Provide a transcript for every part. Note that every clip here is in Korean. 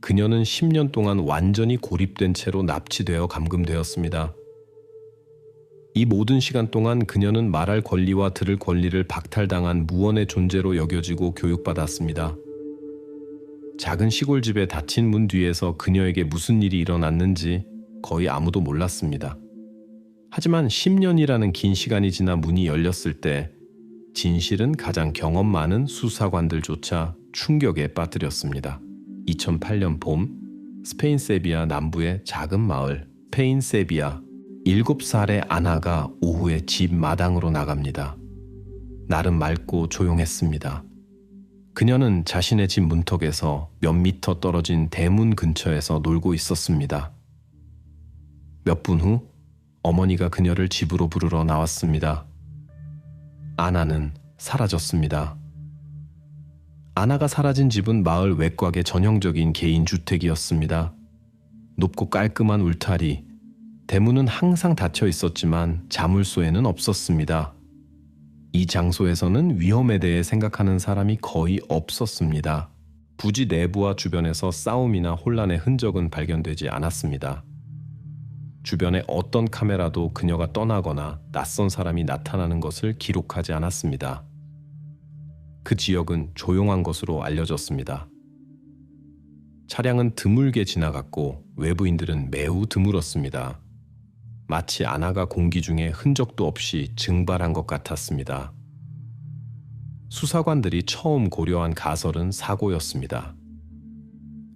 그녀는 10년 동안 완전히 고립된 채로 납치되어 감금되었습니다. 이 모든 시간 동안 그녀는 말할 권리와 들을 권리를 박탈당한 무언의 존재로 여겨지고 교육받았습니다. 작은 시골집의 닫힌 문 뒤에서 그녀에게 무슨 일이 일어났는지 거의 아무도 몰랐습니다. 하지만 10년이라는 긴 시간이 지나 문이 열렸을 때 진실은 가장 경험 많은 수사관들조차 충격에 빠뜨렸습니다. 2008년 봄, 스페인 세비야 남부의 작은 마을 스페인 세비야, 7살의 아나가 오후에 집 마당으로 나갑니다. 날은 맑고 조용했습니다. 그녀는 자신의 집 문턱에서 몇 미터 떨어진 대문 근처에서 놀고 있었습니다. 몇 분 후 어머니가 그녀를 집으로 부르러 나왔습니다. 아나는 사라졌습니다. 아나가 사라진 집은 마을 외곽의 전형적인 개인 주택이었습니다. 높고 깔끔한 울타리, 대문은 항상 닫혀 있었지만 자물쇠는 없었습니다. 이 장소에서는 위험에 대해 생각하는 사람이 거의 없었습니다. 부지 내부와 주변에서 싸움이나 혼란의 흔적은 발견되지 않았습니다. 주변에 어떤 카메라도 그녀가 떠나거나 낯선 사람이 나타나는 것을 기록하지 않았습니다. 그 지역은 조용한 것으로 알려졌습니다. 차량은 드물게 지나갔고 외부인들은 매우 드물었습니다. 마치 아나가 공기 중에 흔적도 없이 증발한 것 같았습니다. 수사관들이 처음 고려한 가설은 사고였습니다.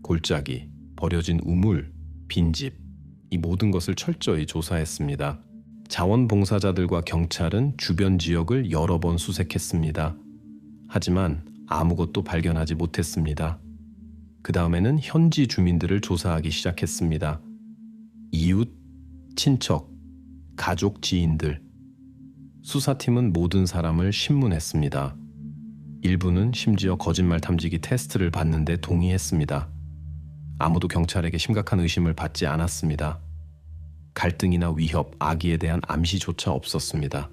골짜기, 버려진 우물, 빈집, 이 모든 것을 철저히 조사했습니다. 자원봉사자들과 경찰은 주변 지역을 여러 번 수색했습니다. 하지만 아무것도 발견하지 못했습니다. 그 다음에는 현지 주민들을 조사하기 시작했습니다. 이웃, 친척, 가족, 지인들. 수사팀은 모든 사람을 신문했습니다. 일부는 심지어 거짓말 탐지기 테스트를 받는데 동의했습니다. 아무도 경찰에게 심각한 의심을 받지 않았습니다. 갈등이나 위협, 악의에 대한 암시조차 없었습니다.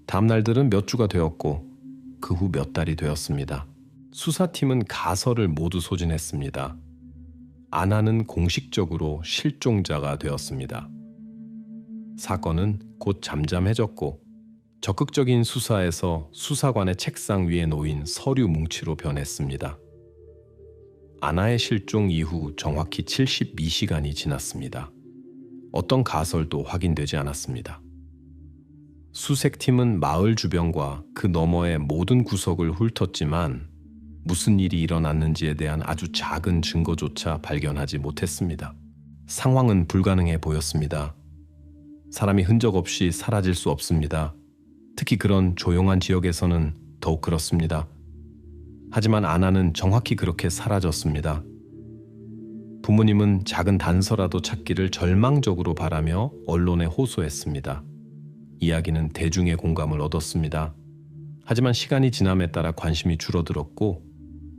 다음 날들은 몇 주가 되었고 그 후 몇 달이 되었습니다. 수사팀은 가설을 모두 소진했습니다. 아나는 공식적으로 실종자가 되었습니다. 사건은 곧 잠잠해졌고 적극적인 수사에서 수사관의 책상 위에 놓인 서류 뭉치로 변했습니다. 아나의 실종 이후 정확히 72시간이 지났습니다. 어떤 가설도 확인되지 않았습니다. 수색팀은 마을 주변과 그 너머의 모든 구석을 훑었지만 무슨 일이 일어났는지에 대한 아주 작은 증거조차 발견하지 못했습니다. 상황은 불가능해 보였습니다. 사람이 흔적 없이 사라질 수 없습니다. 특히 그런 조용한 지역에서는 더욱 그렇습니다. 하지만 아나는 정확히 그렇게 사라졌습니다. 부모님은 작은 단서라도 찾기를 절망적으로 바라며 언론에 호소했습니다. 이야기는 대중의 공감을 얻었습니다. 하지만 시간이 지남에 따라 관심이 줄어들었고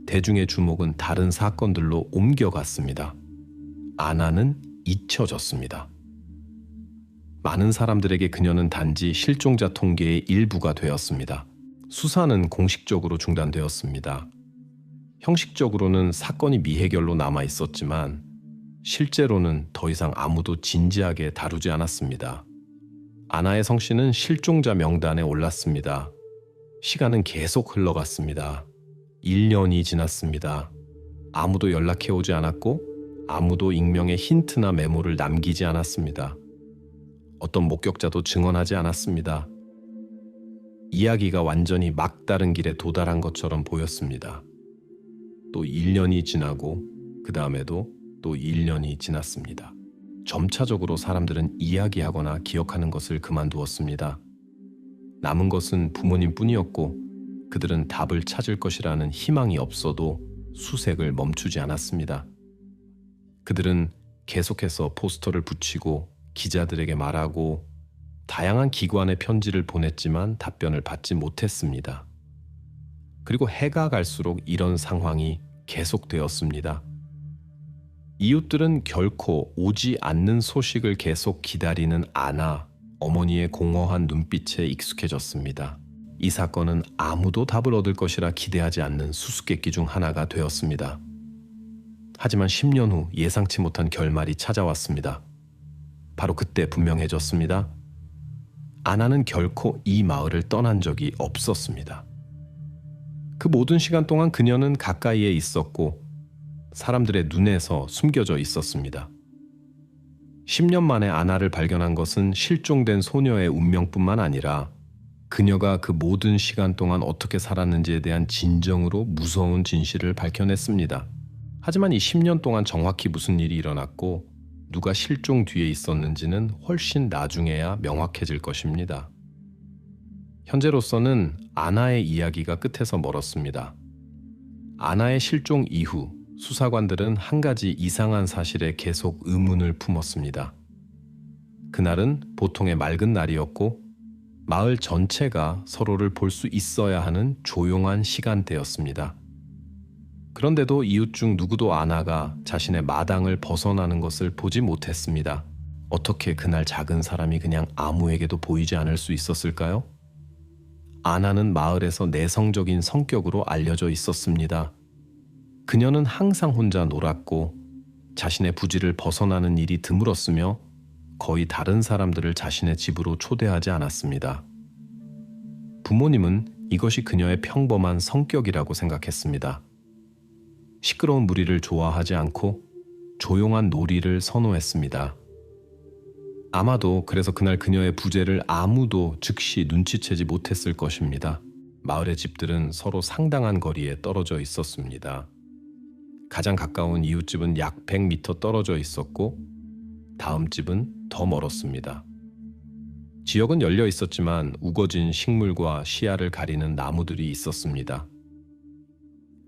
대중의 주목은 다른 사건들로 옮겨갔습니다. 아나는 잊혀졌습니다. 많은 사람들에게 그녀는 단지 실종자 통계의 일부가 되었습니다. 수사는 공식적으로 중단되었습니다. 형식적으로는 사건이 미해결로 남아 있었지만 실제로는 더 이상 아무도 진지하게 다루지 않았습니다. 아나의 성씨는 실종자 명단에 올랐습니다. 시간은 계속 흘러갔습니다. 1년이 지났습니다. 아무도 연락해오지 않았고 아무도 익명의 힌트나 메모를 남기지 않았습니다. 어떤 목격자도 증언하지 않았습니다. 이야기가 완전히 막다른 길에 도달한 것처럼 보였습니다. 또 1년이 지나고 그 다음에도 또 1년이 지났습니다. 점차적으로 사람들은 이야기하거나 기억하는 것을 그만두었습니다. 남은 것은 부모님뿐이었고 그들은 답을 찾을 것이라는 희망이 없어도 수색을 멈추지 않았습니다. 그들은 계속해서 포스터를 붙이고 기자들에게 말하고 다양한 기관에 편지를 보냈지만 답변을 받지 못했습니다. 그리고 해가 갈수록 이런 상황이 계속되었습니다. 이웃들은 결코 오지 않는 소식을 계속 기다리는 아나, 어머니의 공허한 눈빛에 익숙해졌습니다. 이 사건은 아무도 답을 얻을 것이라 기대하지 않는 수수께끼 중 하나가 되었습니다. 하지만 10년 후 예상치 못한 결말이 찾아왔습니다. 바로 그때 분명해졌습니다. 아나는 결코 이 마을을 떠난 적이 없었습니다. 그 모든 시간 동안 그녀는 가까이에 있었고 사람들의 눈에서 숨겨져 있었습니다. 10년 만에 아나를 발견한 것은 실종된 소녀의 운명뿐만 아니라 그녀가 그 모든 시간 동안 어떻게 살았는지에 대한 진정으로 무서운 진실을 밝혀냈습니다. 하지만 이 10년 동안 정확히 무슨 일이 일어났고 누가 실종 뒤에 있었는지는 훨씬 나중에야 명확해질 것입니다. 현재로서는 아나의 이야기가 끝에서 멀었습니다. 아나의 실종 이후 수사관들은 한 가지 이상한 사실에 계속 의문을 품었습니다. 그날은 보통의 맑은 날이었고 마을 전체가 서로를 볼 수 있어야 하는 조용한 시간대였습니다. 그런데도 이웃 중 누구도 아나가 자신의 마당을 벗어나는 것을 보지 못했습니다. 어떻게 그날 작은 사람이 그냥 아무에게도 보이지 않을 수 있었을까요? 아나는 마을에서 내성적인 성격으로 알려져 있었습니다. 그녀는 항상 혼자 놀았고 자신의 부지를 벗어나는 일이 드물었으며 거의 다른 사람들을 자신의 집으로 초대하지 않았습니다. 부모님은 이것이 그녀의 평범한 성격이라고 생각했습니다. 시끄러운 무리를 좋아하지 않고 조용한 놀이를 선호했습니다. 아마도 그래서 그날 그녀의 부재를 아무도 즉시 눈치채지 못했을 것입니다. 마을의 집들은 서로 상당한 거리에 떨어져 있었습니다. 가장 가까운 이웃집은 약 100m 떨어져 있었고 다음 집은 더 멀었습니다. 지역은 열려 있었지만 우거진 식물과 시야를 가리는 나무들이 있었습니다.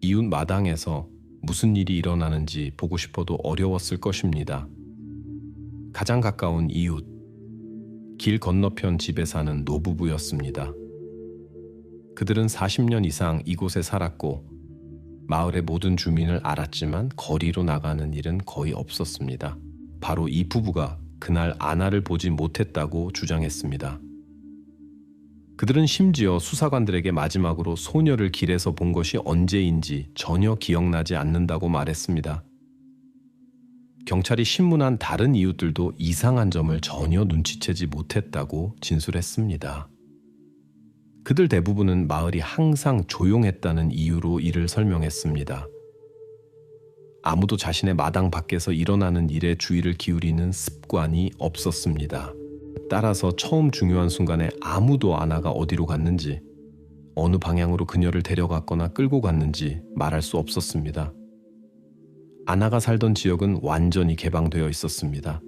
이웃 마당에서 무슨 일이 일어나는지 보고 싶어도 어려웠을 것입니다. 가장 가까운 이웃, 길 건너편 집에 사는 노부부였습니다. 그들은 40년 이상 이곳에 살았고 마을의 모든 주민을 알았지만 거리로 나가는 일은 거의 없었습니다. 바로 이 부부가 그날 아나를 보지 못했다고 주장했습니다. 그들은 심지어 수사관들에게 마지막으로 소녀를 길에서 본 것이 언제인지 전혀 기억나지 않는다고 말했습니다. 경찰이 신문한 다른 이웃들도 이상한 점을 전혀 눈치채지 못했다고 진술했습니다. 그들 대부분은 마을이 항상 조용했다는 이유로 이를 설명했습니다. 아무도 자신의 마당 밖에서 일어나는 일에 주의를 기울이는 습관이 없었습니다. 따라서 처음 중요한 순간에 아무도 아나가 어디로 갔는지, 어느 방향으로 그녀를 데려갔거나 끌고 갔는지 말할 수 없었습니다. 아나가 살던 지역은 완전히 개방되어 있었습니다.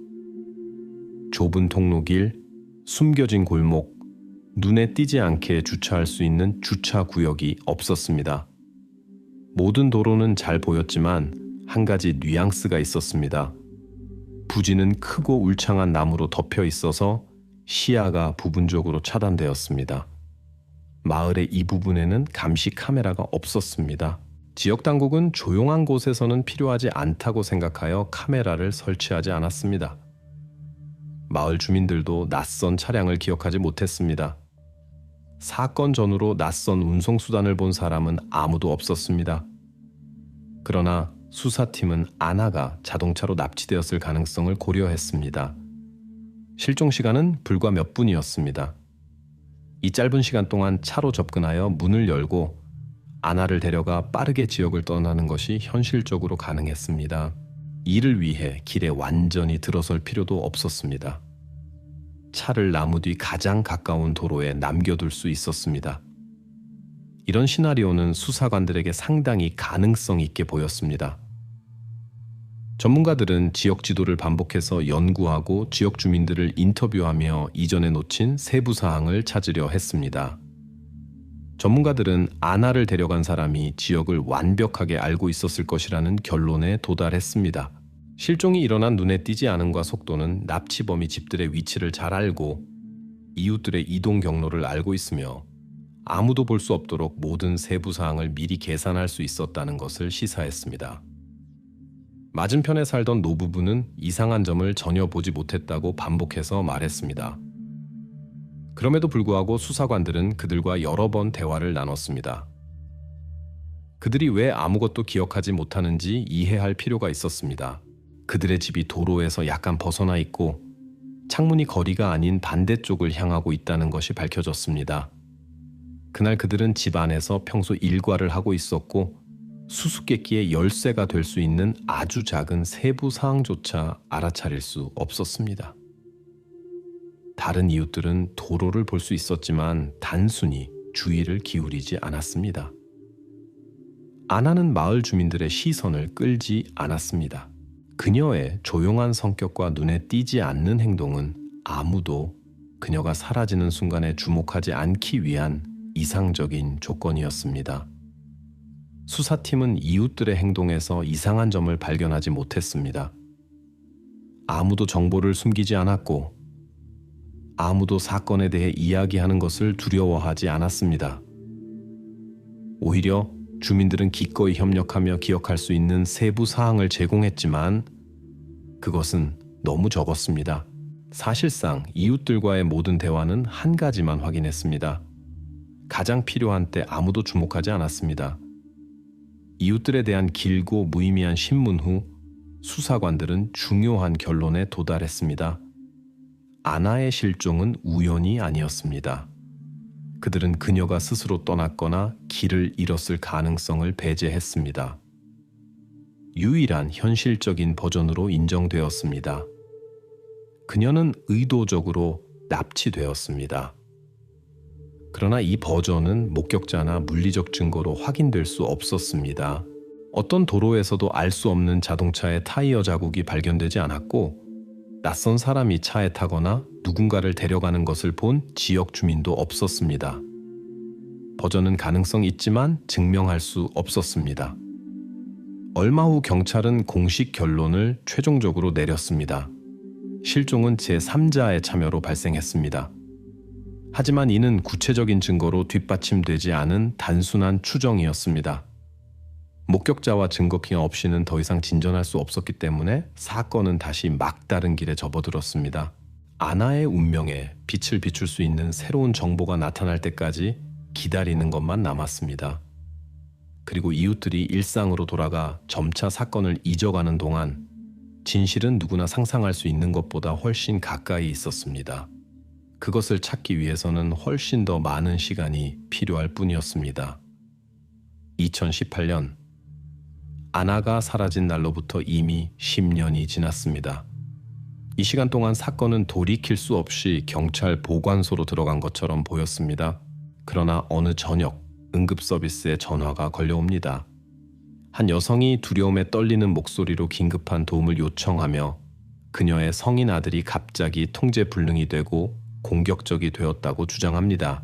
좁은 통로길, 숨겨진 골목, 눈에 띄지 않게 주차할 수 있는 주차 구역이 없었습니다. 모든 도로는 잘 보였지만 한 가지 뉘앙스가 있었습니다. 부지는 크고 울창한 나무로 덮여 있어서 시야가 부분적으로 차단되었습니다. 마을의 이 부분에는 감시 카메라가 없었습니다. 지역 당국은 조용한 곳에서는 필요하지 않다고 생각하여 카메라를 설치하지 않았습니다. 마을 주민들도 낯선 차량을 기억하지 못했습니다. 사건 전후로 낯선 운송수단을 본 사람은 아무도 없었습니다. 그러나 수사팀은 아나가 자동차로 납치되었을 가능성을 고려했습니다. 실종 시간은 불과 몇 분이었습니다. 이 짧은 시간 동안 차로 접근하여 문을 열고 아나를 데려가 빠르게 지역을 떠나는 것이 현실적으로 가능했습니다. 이를 위해 길에 완전히 들어설 필요도 없었습니다. 차를 나무 뒤 가장 가까운 도로에 남겨둘 수 있었습니다. 이런 시나리오는 수사관들에게 상당히 가능성 있게 보였습니다. 전문가들은 지역 지도를 반복해서 연구하고 지역 주민들을 인터뷰하며 이전에 놓친 세부 사항을 찾으려 했습니다. 전문가들은 아나를 데려간 사람이 지역을 완벽하게 알고 있었을 것이라는 결론에 도달했습니다. 실종이 일어난 눈에 띄지 않음과 속도는 납치범이 집들의 위치를 잘 알고 이웃들의 이동 경로를 알고 있으며 아무도 볼 수 없도록 모든 세부 사항을 미리 계산할 수 있었다는 것을 시사했습니다. 맞은편에 살던 노부부는 이상한 점을 전혀 보지 못했다고 반복해서 말했습니다. 그럼에도 불구하고 수사관들은 그들과 여러 번 대화를 나눴습니다. 그들이 왜 아무것도 기억하지 못하는지 이해할 필요가 있었습니다. 그들의 집이 도로에서 약간 벗어나 있고 창문이 거리가 아닌 반대쪽을 향하고 있다는 것이 밝혀졌습니다. 그날 그들은 집 안에서 평소 일과를 하고 있었고 수수께끼의 열쇠가 될 수 있는 아주 작은 세부 사항조차 알아차릴 수 없었습니다. 다른 이웃들은 도로를 볼 수 있었지만 단순히 주의를 기울이지 않았습니다. 아나는 마을 주민들의 시선을 끌지 않았습니다. 그녀의 조용한 성격과 눈에 띄지 않는 행동은 아무도 그녀가 사라지는 순간에 주목하지 않기 위한 이상적인 조건이었습니다. 수사팀은 이웃들의 행동에서 이상한 점을 발견하지 못했습니다. 아무도 정보를 숨기지 않았고 아무도 사건에 대해 이야기하는 것을 두려워하지 않았습니다. 오히려 주민들은 기꺼이 협력하며 기억할 수 있는 세부 사항을 제공했지만 그것은 너무 적었습니다. 사실상 이웃들과의 모든 대화는 한 가지만 확인했습니다. 가장 필요한 때 아무도 주목하지 않았습니다. 이웃들에 대한 길고 무의미한 신문 후 수사관들은 중요한 결론에 도달했습니다. 아나의 실종은 우연이 아니었습니다. 그들은 그녀가 스스로 떠났거나 길을 잃었을 가능성을 배제했습니다. 유일한 현실적인 버전으로 인정되었습니다. 그녀는 의도적으로 납치되었습니다. 그러나 이 버전은 목격자나 물리적 증거로 확인될 수 없었습니다. 어떤 도로에서도 알 수 없는 자동차의 타이어 자국이 발견되지 않았고 낯선 사람이 차에 타거나 누군가를 데려가는 것을 본 지역 주민도 없었습니다. 버전은 가능성 있지만 증명할 수 없었습니다. 얼마 후 경찰은 공식 결론을 최종적으로 내렸습니다. 실종은 제3자의 참여로 발생했습니다. 하지만 이는 구체적인 증거로 뒷받침되지 않은 단순한 추정이었습니다. 목격자와 증거品없이는 더 이상 진전할 수 없었기 때문에 사건은 다시 막다른 길에 접어들었습니다. 아나의 운명에 빛을 비출 수 있는 새로운 정보가 나타날 때까지 기다리는 것만 남았습니다. 그리고 이웃들이 일상으로 돌아가 점차 사건을 잊어가는 동안 진실은 누구나 상상할 수 있는 것보다 훨씬 가까이 있었습니다. 그것을 찾기 위해서는 훨씬 더 많은 시간이 필요할 뿐이었습니다. 2018년 아나가 사라진 날로부터 이미 10년이 지났습니다. 이 시간 동안 사건은 돌이킬 수 없이 경찰 보관소로 들어간 것처럼 보였습니다. 그러나 어느 저녁 응급 서비스에 전화가 걸려옵니다. 한 여성이 두려움에 떨리는 목소리로 긴급한 도움을 요청하며 그녀의 성인 아들이 갑자기 통제불능이 되고 공격적이 되었다고 주장합니다.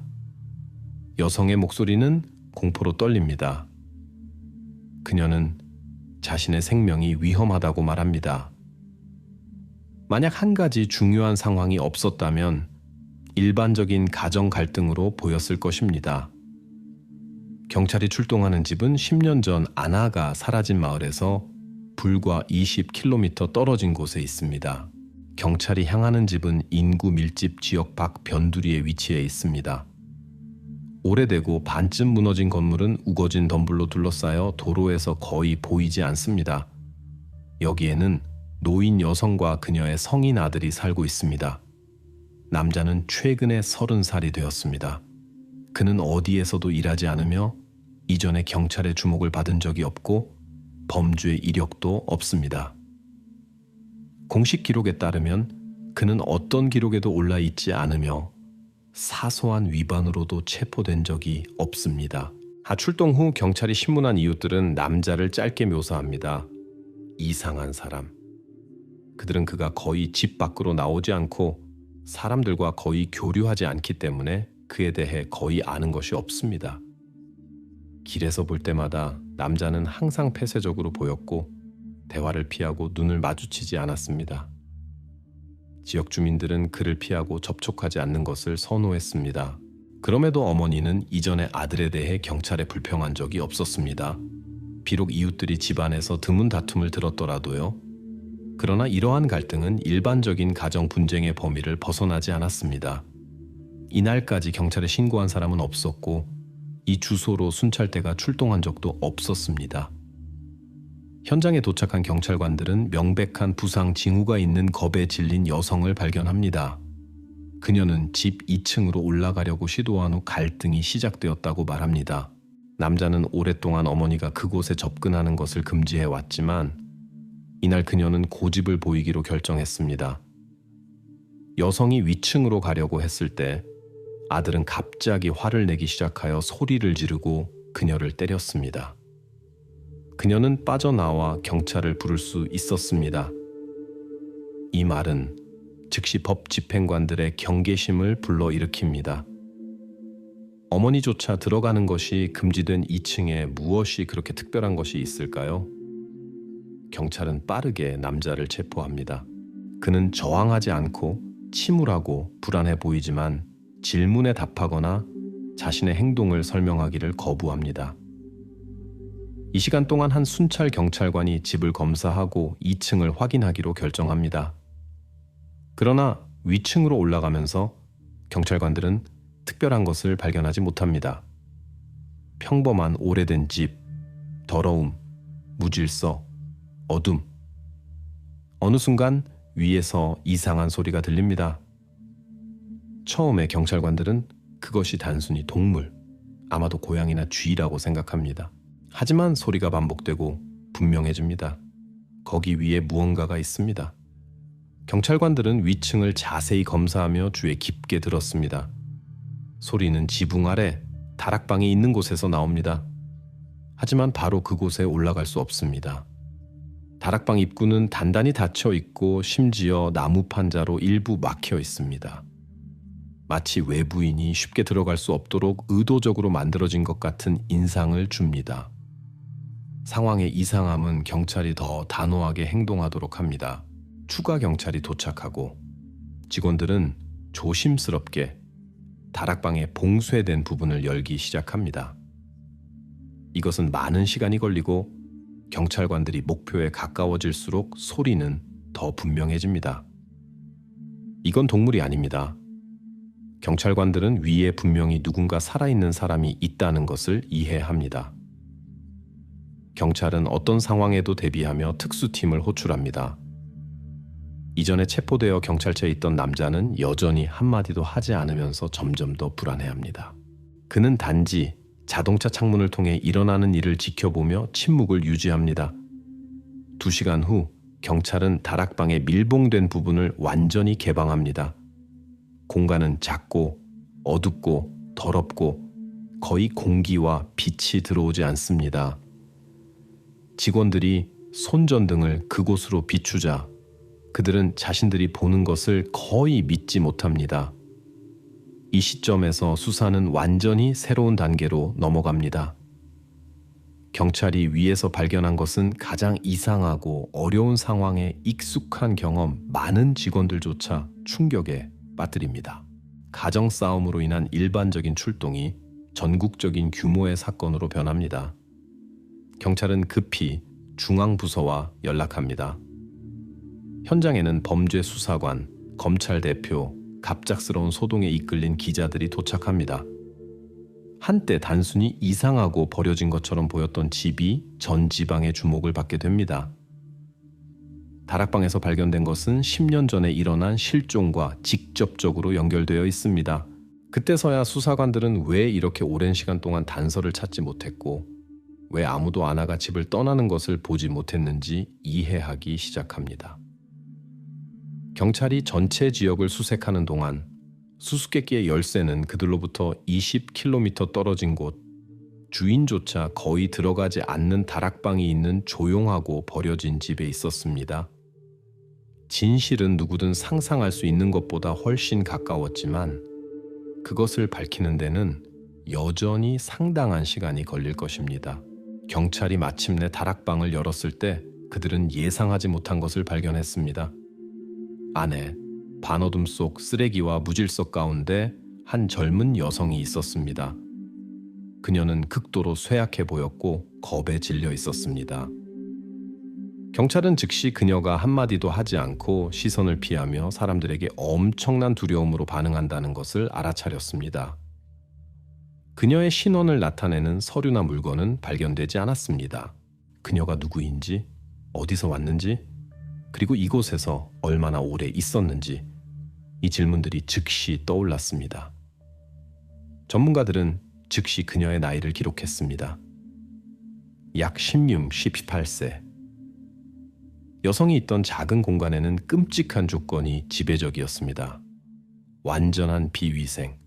여성의 목소리는 공포로 떨립니다. 그녀는 자신의 생명이 위험하다고 말합니다. 만약 한 가지 중요한 상황이 없었다면 일반적인 가정 갈등으로 보였을 것입니다. 경찰이 출동하는 집은 10년 전 아나가 사라진 마을에서 불과 20km 떨어진 곳에 있습니다. 경찰이 향하는 집은 인구 밀집 지역 밖 변두리에 위치해 있습니다. 오래되고 반쯤 무너진 건물은 우거진 덤불로 둘러싸여 도로에서 거의 보이지 않습니다. 여기에는 노인 여성과 그녀의 성인 아들이 살고 있습니다. 남자는 최근에 30살이 되었습니다. 그는 어디에서도 일하지 않으며 이전에 경찰의 주목을 받은 적이 없고 범죄 이력도 없습니다. 공식 기록에 따르면 그는 어떤 기록에도 올라 있지 않으며 사소한 위반으로도 체포된 적이 없습니다. 출동 후 경찰이 신문한 이웃들은 남자를 짧게 묘사합니다. 이상한 사람. 그들은 그가 거의 집 밖으로 나오지 않고 사람들과 거의 교류하지 않기 때문에 그에 대해 거의 아는 것이 없습니다. 길에서 볼 때마다 남자는 항상 폐쇄적으로 보였고 대화를 피하고 눈을 마주치지 않았습니다. 지역 주민들은 그를 피하고 접촉하지 않는 것을 선호했습니다. 그럼에도 어머니는 이전에 아들에 대해 경찰에 불평한 적이 없었습니다. 비록 이웃들이 집안에서 드문 다툼을 들었더라도요. 그러나 이러한 갈등은 일반적인 가정 분쟁의 범위를 벗어나지 않았습니다. 이날까지 경찰에 신고한 사람은 없었고 이 주소로 순찰대가 출동한 적도 없었습니다. 현장에 도착한 경찰관들은 명백한 부상 징후가 있는 겁에 질린 여성을 발견합니다. 그녀는 집 2층으로 올라가려고 시도한 후 갈등이 시작되었다고 말합니다. 남자는 오랫동안 어머니가 그곳에 접근하는 것을 금지해 왔지만 이날 그녀는 고집을 보이기로 결정했습니다. 여성이 위층으로 가려고 했을 때 아들은 갑자기 화를 내기 시작하여 소리를 지르고 그녀를 때렸습니다. 그녀는 빠져나와 경찰을 부를 수 있었습니다. 이 말은 즉시 법 집행관들의 경계심을 불러일으킵니다. 어머니조차 들어가는 것이 금지된 2층에 무엇이 그렇게 특별한 것이 있을까요? 경찰은 빠르게 남자를 체포합니다. 그는 저항하지 않고 침울하고 불안해 보이지만 질문에 답하거나 자신의 행동을 설명하기를 거부합니다. 이 시간 동안 한 순찰 경찰관이 집을 검사하고 2층을 확인하기로 결정합니다. 그러나 위층으로 올라가면서 경찰관들은 특별한 것을 발견하지 못합니다. 평범한 오래된 집, 더러움, 무질서, 어둠. 어느 순간 위에서 이상한 소리가 들립니다. 처음에 경찰관들은 그것이 단순히 동물, 아마도 고양이나 쥐라고 생각합니다. 하지만 소리가 반복되고 분명해집니다. 거기 위에 무언가가 있습니다. 경찰관들은 위층을 자세히 검사하며 주에 깊게 들었습니다. 소리는 지붕 아래 다락방이 있는 곳에서 나옵니다. 하지만 바로 그곳에 올라갈 수 없습니다. 다락방 입구는 단단히 닫혀 있고 심지어 나무 판자로 일부 막혀 있습니다. 마치 외부인이 쉽게 들어갈 수 없도록 의도적으로 만들어진 것 같은 인상을 줍니다. 상황의 이상함은 경찰이 더 단호하게 행동하도록 합니다. 추가 경찰이 도착하고 직원들은 조심스럽게 다락방의 봉쇄된 부분을 열기 시작합니다. 이것은 많은 시간이 걸리고 경찰관들이 목표에 가까워질수록 소리는 더 분명해집니다. 이건 동물이 아닙니다. 경찰관들은 위에 분명히 누군가 살아있는 사람이 있다는 것을 이해합니다. 경찰은 어떤 상황에도 대비하며 특수팀을 호출합니다. 이전에 체포되어 경찰차에 있던 남자는 여전히 한마디도 하지 않으면서 점점 더 불안해합니다. 그는 단지 자동차 창문을 통해 일어나는 일을 지켜보며 침묵을 유지합니다. 2시간 후 경찰은 다락방의 밀봉된 부분을 완전히 개방합니다. 공간은 작고 어둡고 더럽고 거의 공기와 빛이 들어오지 않습니다. 직원들이 손전등을 그곳으로 비추자 그들은 자신들이 보는 것을 거의 믿지 못합니다. 이 시점에서 수사는 완전히 새로운 단계로 넘어갑니다. 경찰이 위에서 발견한 것은 가장 이상하고 어려운 상황에 익숙한 경험 많은 직원들조차 충격에 빠뜨립니다. 가정 싸움으로 인한 일반적인 출동이 전국적인 규모의 사건으로 변합니다. 경찰은 급히 중앙부서와 연락합니다. 현장에는 범죄 수사관, 검찰 대표, 갑작스러운 소동에 이끌린 기자들이 도착합니다. 한때 단순히 이상하고 버려진 것처럼 보였던 집이 전 지방의 주목을 받게 됩니다. 다락방에서 발견된 것은 10년 전에 일어난 실종과 직접적으로 연결되어 있습니다. 그때서야 수사관들은 왜 이렇게 오랜 시간 동안 단서를 찾지 못했고 왜 아무도 아나가 집을 떠나는 것을 보지 못했는지 이해하기 시작합니다. 경찰이 전체 지역을 수색하는 동안 수수께끼의 열쇠는 그들로부터 20km 떨어진 곳, 주인조차 거의 들어가지 않는 다락방이 있는 조용하고 버려진 집에 있었습니다. 진실은 누구든 상상할 수 있는 것보다 훨씬 가까웠지만 그것을 밝히는 데는 여전히 상당한 시간이 걸릴 것입니다. 경찰이 마침내 다락방을 열었을 때 그들은 예상하지 못한 것을 발견했습니다. 안에 반어둠 속 쓰레기와 무질서 가운데 한 젊은 여성이 있었습니다. 그녀는 극도로 쇠약해 보였고 겁에 질려 있었습니다. 경찰은 즉시 그녀가 한마디도 하지 않고 시선을 피하며 사람들에게 엄청난 두려움으로 반응한다는 것을 알아차렸습니다. 그녀의 신원을 나타내는 서류나 물건은 발견되지 않았습니다. 그녀가 누구인지, 어디서 왔는지, 그리고 이곳에서 얼마나 오래 있었는지 이 질문들이 즉시 떠올랐습니다. 전문가들은 즉시 그녀의 나이를 기록했습니다. 약 16, 18세. 여성이 있던 작은 공간에는 끔찍한 조건이 지배적이었습니다. 완전한 비위생,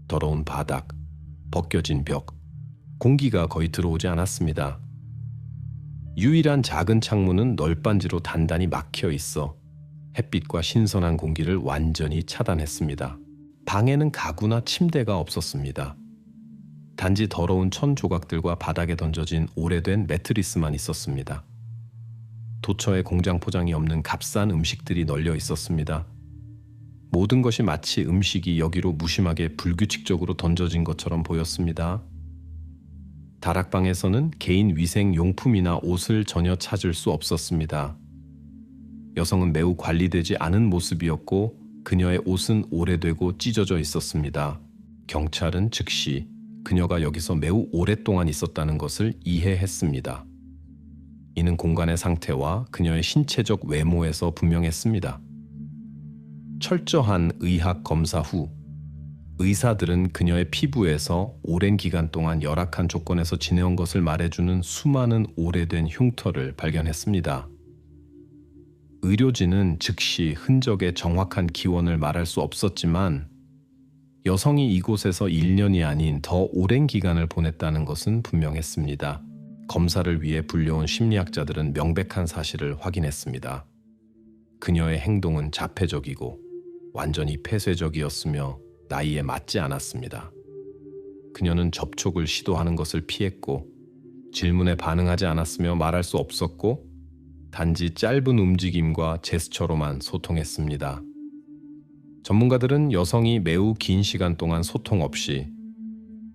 더러운 바닥, 벗겨진 벽, 공기가 거의 들어오지 않았습니다. 유일한 작은 창문은 널빤지로 단단히 막혀 있어 햇빛과 신선한 공기를 완전히 차단했습니다. 방에는 가구나 침대가 없었습니다. 단지 더러운 천 조각들과 바닥에 던져진 오래된 매트리스만 있었습니다. 도처에 공장 포장이 없는 값싼 음식들이 널려 있었습니다. 모든 것이 마치 음식이 여기로 무심하게 불규칙적으로 던져진 것처럼 보였습니다. 다락방에서는 개인 위생 용품이나 옷을 전혀 찾을 수 없었습니다. 여성은 매우 관리되지 않은 모습이었고 그녀의 옷은 오래되고 찢어져 있었습니다. 경찰은 즉시 그녀가 여기서 매우 오랫동안 있었다는 것을 이해했습니다. 이는 공간의 상태와 그녀의 신체적 외모에서 분명했습니다. 철저한 의학 검사 후 의사들은 그녀의 피부에서 오랜 기간 동안 열악한 조건에서 지내온 것을 말해주는 수많은 오래된 흉터를 발견했습니다. 의료진은 즉시 흔적의 정확한 기원을 말할 수 없었지만 여성이 이곳에서 1년이 아닌 더 오랜 기간을 보냈다는 것은 분명했습니다. 검사를 위해 불려온 심리학자들은 명백한 사실을 확인했습니다. 그녀의 행동은 자폐적이고 완전히 폐쇄적이었으며 나이에 맞지 않았습니다. 그녀는 접촉을 시도하는 것을 피했고 질문에 반응하지 않았으며 말할 수 없었고 단지 짧은 움직임과 제스처로만 소통했습니다. 전문가들은 여성이 매우 긴 시간 동안 소통 없이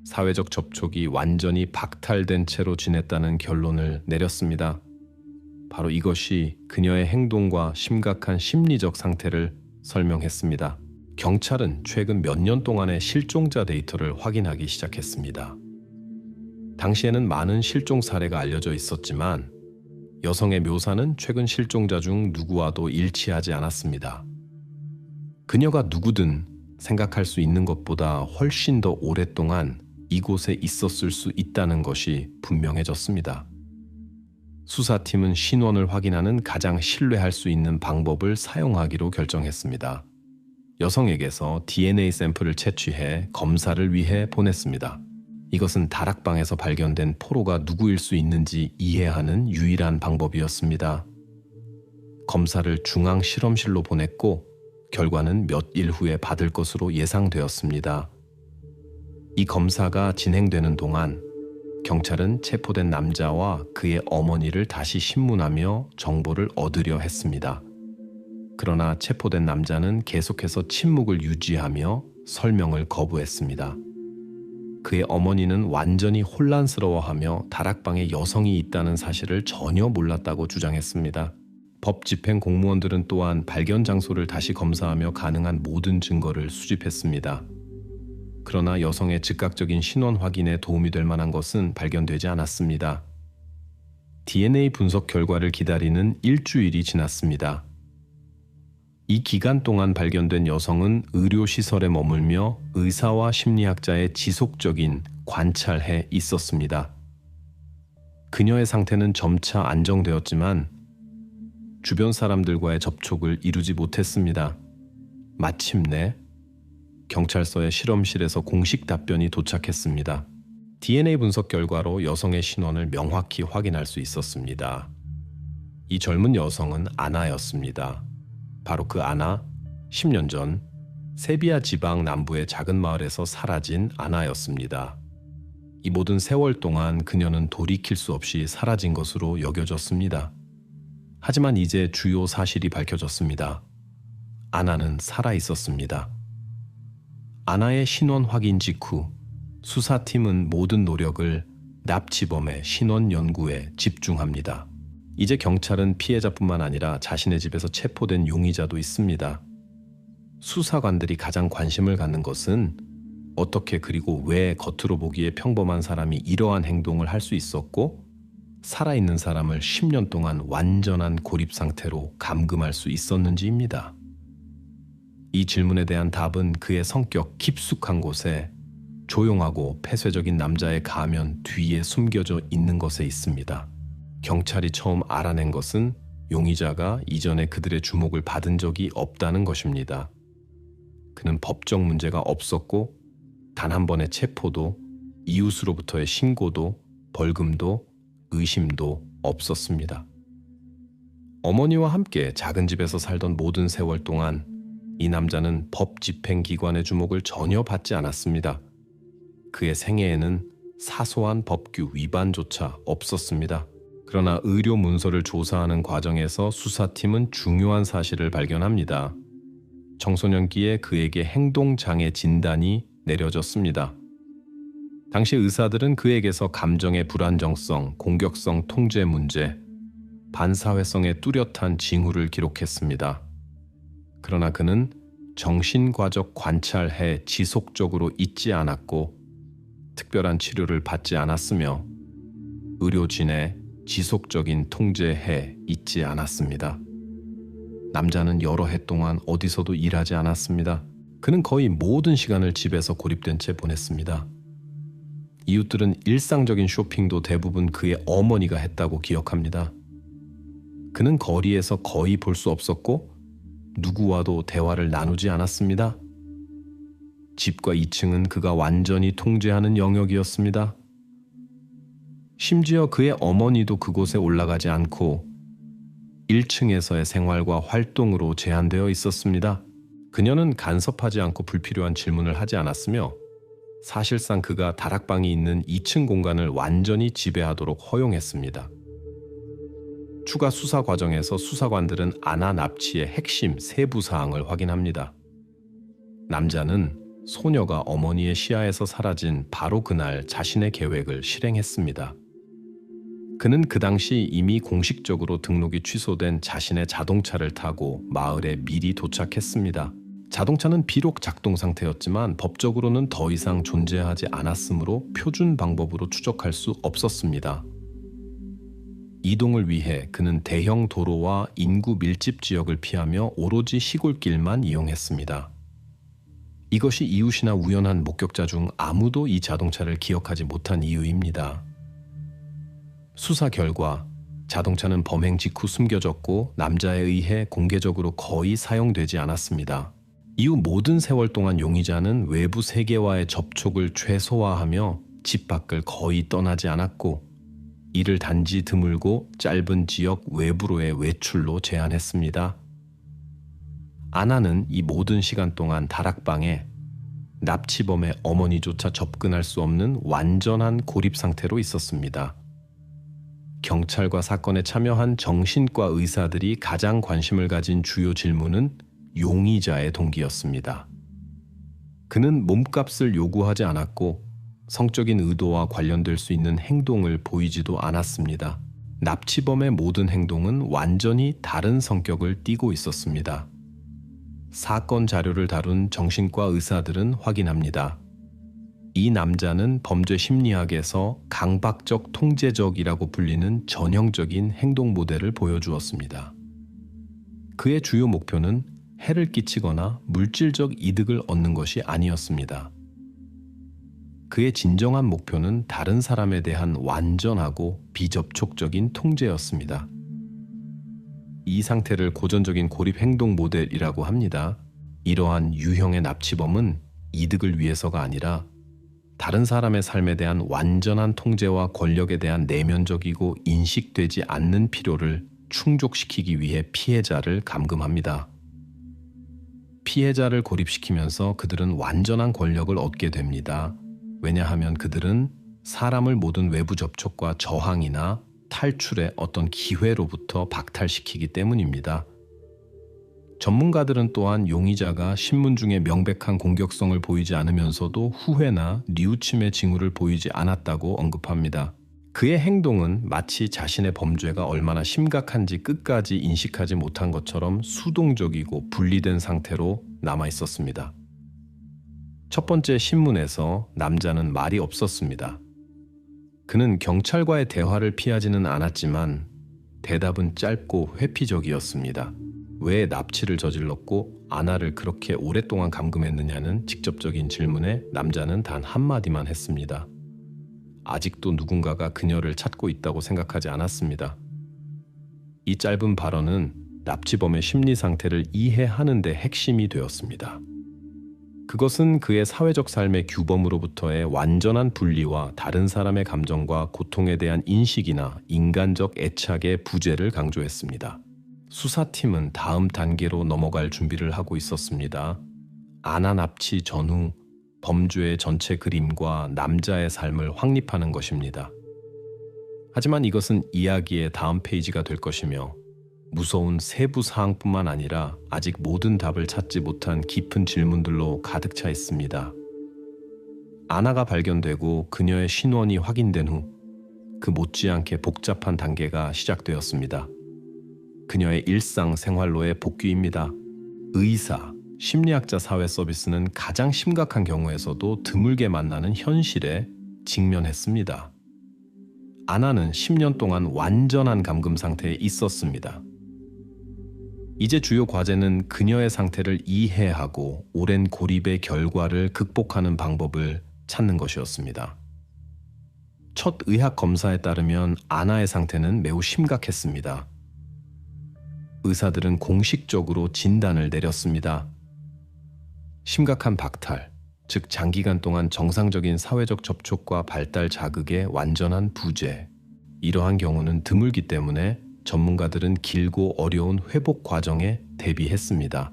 사회적 접촉이 완전히 박탈된 채로 지냈다는 결론을 내렸습니다. 바로 이것이 그녀의 행동과 심각한 심리적 상태를 설명했습니다. 경찰은 최근 몇 년 동안의 실종자 데이터를 확인하기 시작했습니다. 당시에는 많은 실종 사례가 알려져 있었지만 여성의 묘사는 최근 실종자 중 누구와도 일치하지 않았습니다. 그녀가 누구든 생각할 수 있는 것보다 훨씬 더 오랫동안 이곳에 있었을 수 있다는 것이 분명해졌습니다. 수사팀은 신원을 확인하는 가장 신뢰할 수 있는 방법을 사용하기로 결정했습니다. 여성에게서 DNA 샘플을 채취해 검사를 위해 보냈습니다. 이것은 다락방에서 발견된 포로가 누구일 수 있는지 이해하는 유일한 방법이었습니다. 검사를 중앙 실험실로 보냈고 결과는 몇 일 후에 받을 것으로 예상되었습니다. 이 검사가 진행되는 동안 경찰은 체포된 남자와 그의 어머니를 다시 신문하며 정보를 얻으려 했습니다. 그러나 체포된 남자는 계속해서 침묵을 유지하며 설명을 거부했습니다. 그의 어머니는 완전히 혼란스러워하며 다락방에 여성이 있다는 사실을 전혀 몰랐다고 주장했습니다. 법 집행 공무원들은 또한 발견 장소를 다시 검사하며 가능한 모든 증거를 수집했습니다. 그러나 여성의 즉각적인 신원 확인에 도움이 될 만한 것은 발견되지 않았습니다. DNA 분석 결과를 기다리는 일주일이 지났습니다. 이 기간 동안 발견된 여성은 의료시설에 머물며 의사와 심리학자의 지속적인 관찰해 있었습니다. 그녀의 상태는 점차 안정되었지만 주변 사람들과의 접촉을 이루지 못했습니다. 마침내 경찰서의 실험실에서 공식 답변이 도착했습니다. DNA 분석 결과로 여성의 신원을 명확히 확인할 수 있었습니다. 이 젊은 여성은 아나였습니다. 바로 그 아나, 10년 전 세비야 지방 남부의 작은 마을에서 사라진 아나였습니다. 이 모든 세월 동안 그녀는 돌이킬 수 없이 사라진 것으로 여겨졌습니다. 하지만 이제 주요 사실이 밝혀졌습니다. 아나는 살아 있었습니다. 아나의 신원 확인 직후 수사팀은 모든 노력을 납치범의 신원 연구에 집중합니다. 이제 경찰은 피해자뿐만 아니라 자신의 집에서 체포된 용의자도 있습니다. 수사관들이 가장 관심을 갖는 것은 어떻게 그리고 왜 겉으로 보기에 평범한 사람이 이러한 행동을 할 수 있었고 살아있는 사람을 10년 동안 완전한 고립 상태로 감금할 수 있었는지입니다. 이 질문에 대한 답은 그의 성격 깊숙한 곳에 조용하고 폐쇄적인 남자의 가면 뒤에 숨겨져 있는 것에 있습니다. 경찰이 처음 알아낸 것은 용의자가 이전에 그들의 주목을 받은 적이 없다는 것입니다. 그는 법적 문제가 없었고 단 한 번의 체포도 이웃으로부터의 신고도 벌금도 의심도 없었습니다. 어머니와 함께 작은 집에서 살던 모든 세월 동안 이 남자는 법 집행기관의 주목을 전혀 받지 않았습니다. 그의 생애에는 사소한 법규 위반조차 없었습니다. 그러나 의료 문서를 조사하는 과정에서 수사팀은 중요한 사실을 발견합니다. 청소년기에 그에게 행동장애 진단이 내려졌습니다. 당시 의사들은 그에게서 감정의 불안정성, 공격성 통제 문제, 반사회성의 뚜렷한 징후를 기록했습니다. 그러나 그는 정신과적 관찰해 지속적으로 잊지 않았고 특별한 치료를 받지 않았으며 의료진의 지속적인 통제해 잊지 않았습니다. 남자는 여러 해 동안 어디서도 일하지 않았습니다. 그는 거의 모든 시간을 집에서 고립된 채 보냈습니다. 이웃들은 일상적인 쇼핑도 대부분 그의 어머니가 했다고 기억합니다. 그는 거리에서 거의 볼 수 없었고 누구와도 대화를 나누지 않았습니다. 집과 2층은 그가 완전히 통제하는 영역이었습니다. 심지어 그의 어머니도 그곳에 올라가지 않고 1층에서의 생활과 활동으로 제한되어 있었습니다. 그녀는 간섭하지 않고 불필요한 질문을 하지 않았으며 사실상 그가 다락방이 있는 2층 공간을 완전히 지배하도록 허용했습니다. 추가 수사 과정에서 수사관들은 아나 납치의 핵심 세부 사항을 확인합니다. 남자는 소녀가 어머니의 시야에서 사라진 바로 그날 자신의 계획을 실행했습니다. 그는 그 당시 이미 공식적으로 등록이 취소된 자신의 자동차를 타고 마을에 미리 도착했습니다. 자동차는 비록 작동 상태였지만 법적으로는 더 이상 존재하지 않았으므로 표준 방법으로 추적할 수 없었습니다. 이동을 위해 그는 대형 도로와 인구 밀집 지역을 피하며 오로지 시골길만 이용했습니다. 이것이 이웃이나 우연한 목격자 중 아무도 이 자동차를 기억하지 못한 이유입니다. 수사 결과 자동차는 범행 직후 숨겨졌고 남자에 의해 공개적으로 거의 사용되지 않았습니다. 이후 모든 세월 동안 용의자는 외부 세계와의 접촉을 최소화하며 집 밖을 거의 떠나지 않았고 이를 단지 드물고 짧은 지역 외부로의 외출로 제한했습니다. 아나는 이 모든 시간 동안 다락방에 납치범의 어머니조차 접근할 수 없는 완전한 고립 상태로 있었습니다. 경찰과 사건에 참여한 정신과 의사들이 가장 관심을 가진 주요 질문은 용의자의 동기였습니다. 그는 몸값을 요구하지 않았고 성적인 의도와 관련될 수 있는 행동을 보이지도 않았습니다. 납치범의 모든 행동은 완전히 다른 성격을 띠고 있었습니다. 사건 자료를 다룬 정신과 의사들은 확인합니다. 이 남자는 범죄 심리학에서 강박적 통제적이라고 불리는 전형적인 행동 모델을 보여주었습니다. 그의 주요 목표는 해를 끼치거나 물질적 이득을 얻는 것이 아니었습니다. 그의 진정한 목표는 다른 사람에 대한 완전하고 비접촉적인 통제였습니다. 이 상태를 고전적인 고립 행동 모델이라고 합니다. 이러한 유형의 납치범은 이득을 위해서가 아니라 다른 사람의 삶에 대한 완전한 통제와 권력에 대한 내면적이고 인식되지 않는 필요를 충족시키기 위해 피해자를 감금합니다. 피해자를 고립시키면서 그들은 완전한 권력을 얻게 됩니다. 왜냐하면 그들은 사람을 모든 외부 접촉과 저항이나 탈출의 어떤 기회로부터 박탈시키기 때문입니다. 전문가들은 또한 용의자가 신문 중에 명백한 공격성을 보이지 않으면서도 후회나 뉘우침의 징후를 보이지 않았다고 언급합니다. 그의 행동은 마치 자신의 범죄가 얼마나 심각한지 끝까지 인식하지 못한 것처럼 수동적이고 분리된 상태로 남아 있었습니다. 첫 번째 신문에서 남자는 말이 없었습니다. 그는 경찰과의 대화를 피하지는 않았지만 대답은 짧고 회피적이었습니다. 왜 납치를 저질렀고 아나를 그렇게 오랫동안 감금했느냐는 직접적인 질문에 남자는 단 한마디만 했습니다. 아직도 누군가가 그녀를 찾고 있다고 생각하지 않았습니다. 이 짧은 발언은 납치범의 심리 상태를 이해하는 데 핵심이 되었습니다. 그것은 그의 사회적 삶의 규범으로부터의 완전한 분리와 다른 사람의 감정과 고통에 대한 인식이나 인간적 애착의 부재를 강조했습니다. 수사팀은 다음 단계로 넘어갈 준비를 하고 있었습니다. 아나 납치 전후 범죄의 전체 그림과 남자의 삶을 확립하는 것입니다. 하지만 이것은 이야기의 다음 페이지가 될 것이며 무서운 세부 사항뿐만 아니라 아직 모든 답을 찾지 못한 깊은 질문들로 가득 차 있습니다. 아나가 발견되고 그녀의 신원이 확인된 후 그 못지않게 복잡한 단계가 시작되었습니다. 그녀의 일상생활로의 복귀입니다. 의사, 심리학자 사회 서비스는 가장 심각한 경우에서도 드물게 만나는 현실에 직면했습니다. 아나는 10년 동안 완전한 감금 상태에 있었습니다. 이제 주요 과제는 그녀의 상태를 이해하고 오랜 고립의 결과를 극복하는 방법을 찾는 것이었습니다. 첫 의학 검사에 따르면 아나의 상태는 매우 심각했습니다. 의사들은 공식적으로 진단을 내렸습니다. 심각한 박탈, 즉 장기간 동안 정상적인 사회적 접촉과 발달 자극의 완전한 부재. 이러한 경우는 드물기 때문에 전문가들은 길고 어려운 회복 과정에 대비했습니다.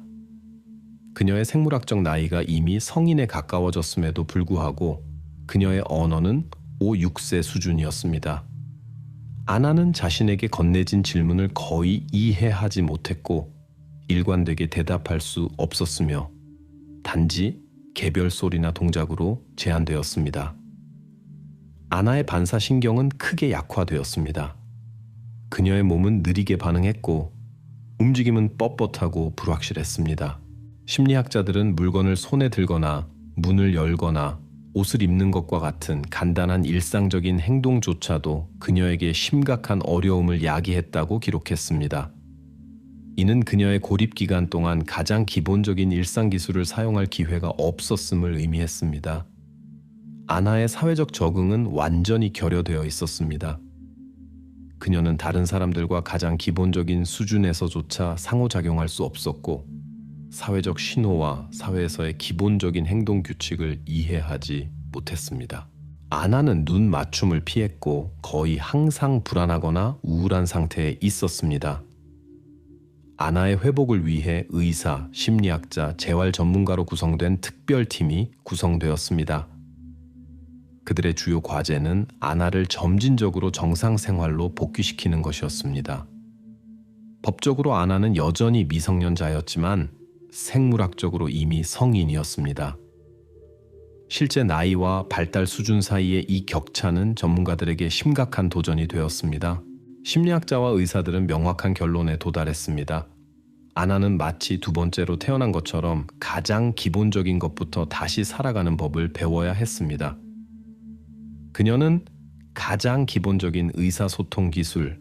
그녀의 생물학적 나이가 이미 성인에 가까워졌음에도 불구하고 그녀의 언어는 5, 6세 수준이었습니다. 아나는 자신에게 건네진 질문을 거의 이해하지 못했고 일관되게 대답할 수 없었으며 단지 개별 소리나 동작으로 제한되었습니다. 아나의 반사신경은 크게 약화되었습니다. 그녀의 몸은 느리게 반응했고 움직임은 뻣뻣하고 불확실했습니다. 심리학자들은 물건을 손에 들거나 문을 열거나 옷을 입는 것과 같은 간단한 일상적인 행동조차도 그녀에게 심각한 어려움을 야기했다고 기록했습니다. 이는 그녀의 고립 기간 동안 가장 기본적인 일상 기술을 사용할 기회가 없었음을 의미했습니다. 아나의 사회적 적응은 완전히 결여되어 있었습니다. 그녀는 다른 사람들과 가장 기본적인 수준에서조차 상호작용할 수 없었고 사회적 신호와 사회에서의 기본적인 행동 규칙을 이해하지 못했습니다. 아나는 눈 맞춤을 피했고 거의 항상 불안하거나 우울한 상태에 있었습니다. 아나의 회복을 위해 의사, 심리학자, 재활 전문가로 구성된 특별팀이 구성되었습니다. 그들의 주요 과제는 아나를 점진적으로 정상 생활로 복귀시키는 것이었습니다. 법적으로 아나는 여전히 미성년자였지만 생물학적으로 이미 성인이었습니다. 실제 나이와 발달 수준 사이의 이 격차는 전문가들에게 심각한 도전이 되었습니다. 심리학자와 의사들은 명확한 결론에 도달했습니다. 아나는 마치 두 번째로 태어난 것처럼 가장 기본적인 것부터 다시 살아가는 법을 배워야 했습니다. 그녀는 가장 기본적인 의사소통 기술,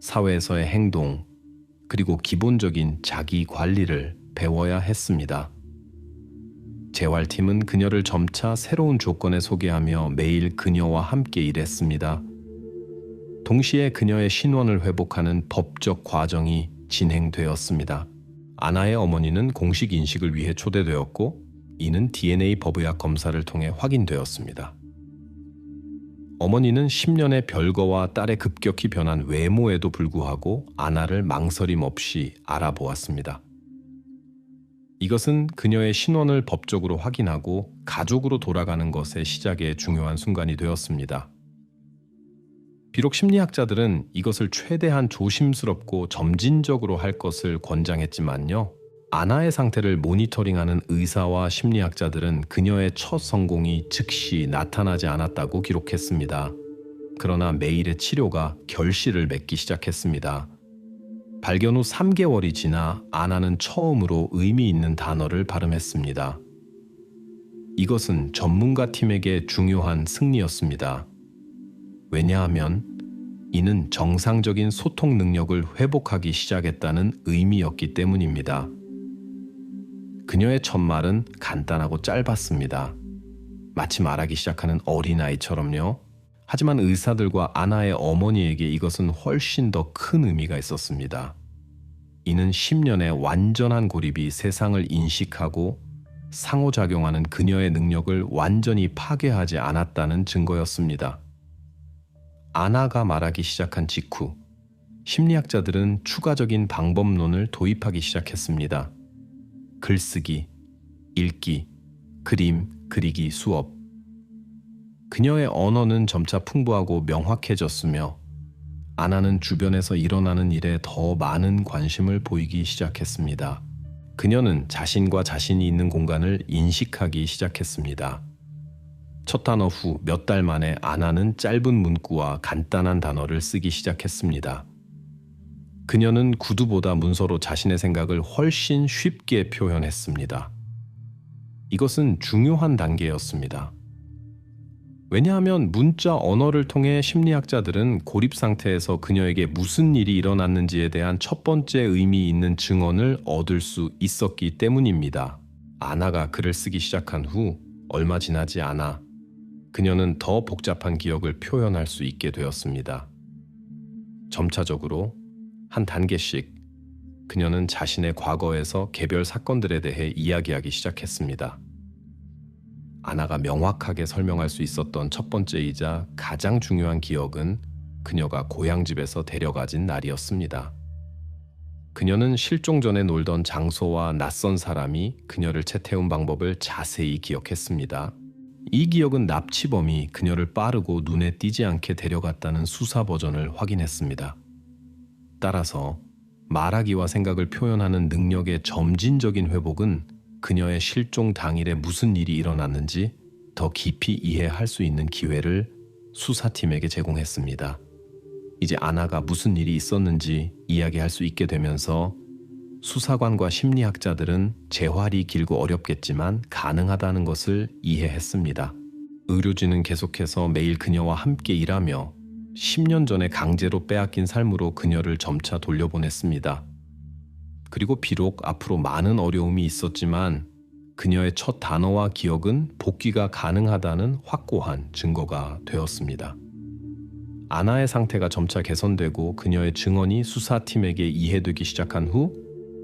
사회에서의 행동, 그리고 기본적인 자기 관리를 배워야 했습니다. 재활팀은 그녀를 점차 새로운 조건에 소개하며 매일 그녀와 함께 일했습니다. 동시에 그녀의 신원을 회복하는 법적 과정이 진행되었습니다. 아나의 어머니는 공식 인식을 위해 초대되었고 이는 DNA 법의학 검사를 통해 확인되었습니다. 어머니는 10년의 별거와 딸의 급격히 변한 외모에도 불구하고 아나를 망설임 없이 알아보았습니다. 이것은 그녀의 신원을 법적으로 확인하고 가족으로 돌아가는 것의 시작의 중요한 순간이 되었습니다. 비록 심리학자들은 이것을 최대한 조심스럽고 점진적으로 할 것을 권장했지만요. 아나의 상태를 모니터링하는 의사와 심리학자들은 그녀의 첫 성공이 즉시 나타나지 않았다고 기록했습니다. 그러나 매일의 치료가 결실을 맺기 시작했습니다. 발견 후 3개월이 지나 아나는 처음으로 의미 있는 단어를 발음했습니다. 이것은 전문가 팀에게 중요한 승리였습니다. 왜냐하면 이는 정상적인 소통 능력을 회복하기 시작했다는 의미였기 때문입니다. 그녀의 첫 말은 간단하고 짧았습니다. 마치 말하기 시작하는 어린아이처럼요. 하지만 의사들과 아나의 어머니에게 이것은 훨씬 더 큰 의미가 있었습니다. 이는 10년의 완전한 고립이 세상을 인식하고 상호작용하는 그녀의 능력을 완전히 파괴하지 않았다는 증거였습니다. 아나가 말하기 시작한 직후 심리학자들은 추가적인 방법론을 도입하기 시작했습니다. 글쓰기, 읽기, 그림, 그리기, 수업. 그녀의 언어는 점차 풍부하고 명확해졌으며 아나는 주변에서 일어나는 일에 더 많은 관심을 보이기 시작했습니다. 그녀는 자신과 자신이 있는 공간을 인식하기 시작했습니다. 첫 단어 후 몇 달 만에 아나는 짧은 문구와 간단한 단어를 쓰기 시작했습니다. 그녀는 구두보다 문서로 자신의 생각을 훨씬 쉽게 표현했습니다. 이것은 중요한 단계였습니다. 왜냐하면 문자 언어를 통해 심리학자들은 고립 상태에서 그녀에게 무슨 일이 일어났는지에 대한 첫 번째 의미 있는 증언을 얻을 수 있었기 때문입니다. 아나가 글을 쓰기 시작한 후 얼마 지나지 않아 그녀는 더 복잡한 기억을 표현할 수 있게 되었습니다. 점차적으로 한 단계씩 그녀는 자신의 과거에서 개별 사건들에 대해 이야기하기 시작했습니다. 아나가 명확하게 설명할 수 있었던 첫 번째이자 가장 중요한 기억은 그녀가 고향집에서 데려가진 날이었습니다. 그녀는 실종 전에 놀던 장소와 낯선 사람이 그녀를 채태운 방법을 자세히 기억했습니다. 이 기억은 납치범이 그녀를 빠르고 눈에 띄지 않게 데려갔다는 수사 버전을 확인했습니다. 따라서 말하기와 생각을 표현하는 능력의 점진적인 회복은 그녀의 실종 당일에 무슨 일이 일어났는지 더 깊이 이해할 수 있는 기회를 수사팀에게 제공했습니다. 이제 아나가 무슨 일이 있었는지 이야기할 수 있게 되면서 수사관과 심리학자들은 재활이 길고 어렵겠지만 가능하다는 것을 이해했습니다. 의료진은 계속해서 매일 그녀와 함께 일하며 10년 전에 강제로 빼앗긴 삶으로 그녀를 점차 돌려보냈습니다. 그리고 비록 앞으로 많은 어려움이 있었지만 그녀의 첫 단어와 기억은 복귀가 가능하다는 확고한 증거가 되었습니다. 아나의 상태가 점차 개선되고 그녀의 증언이 수사팀에게 이해되기 시작한 후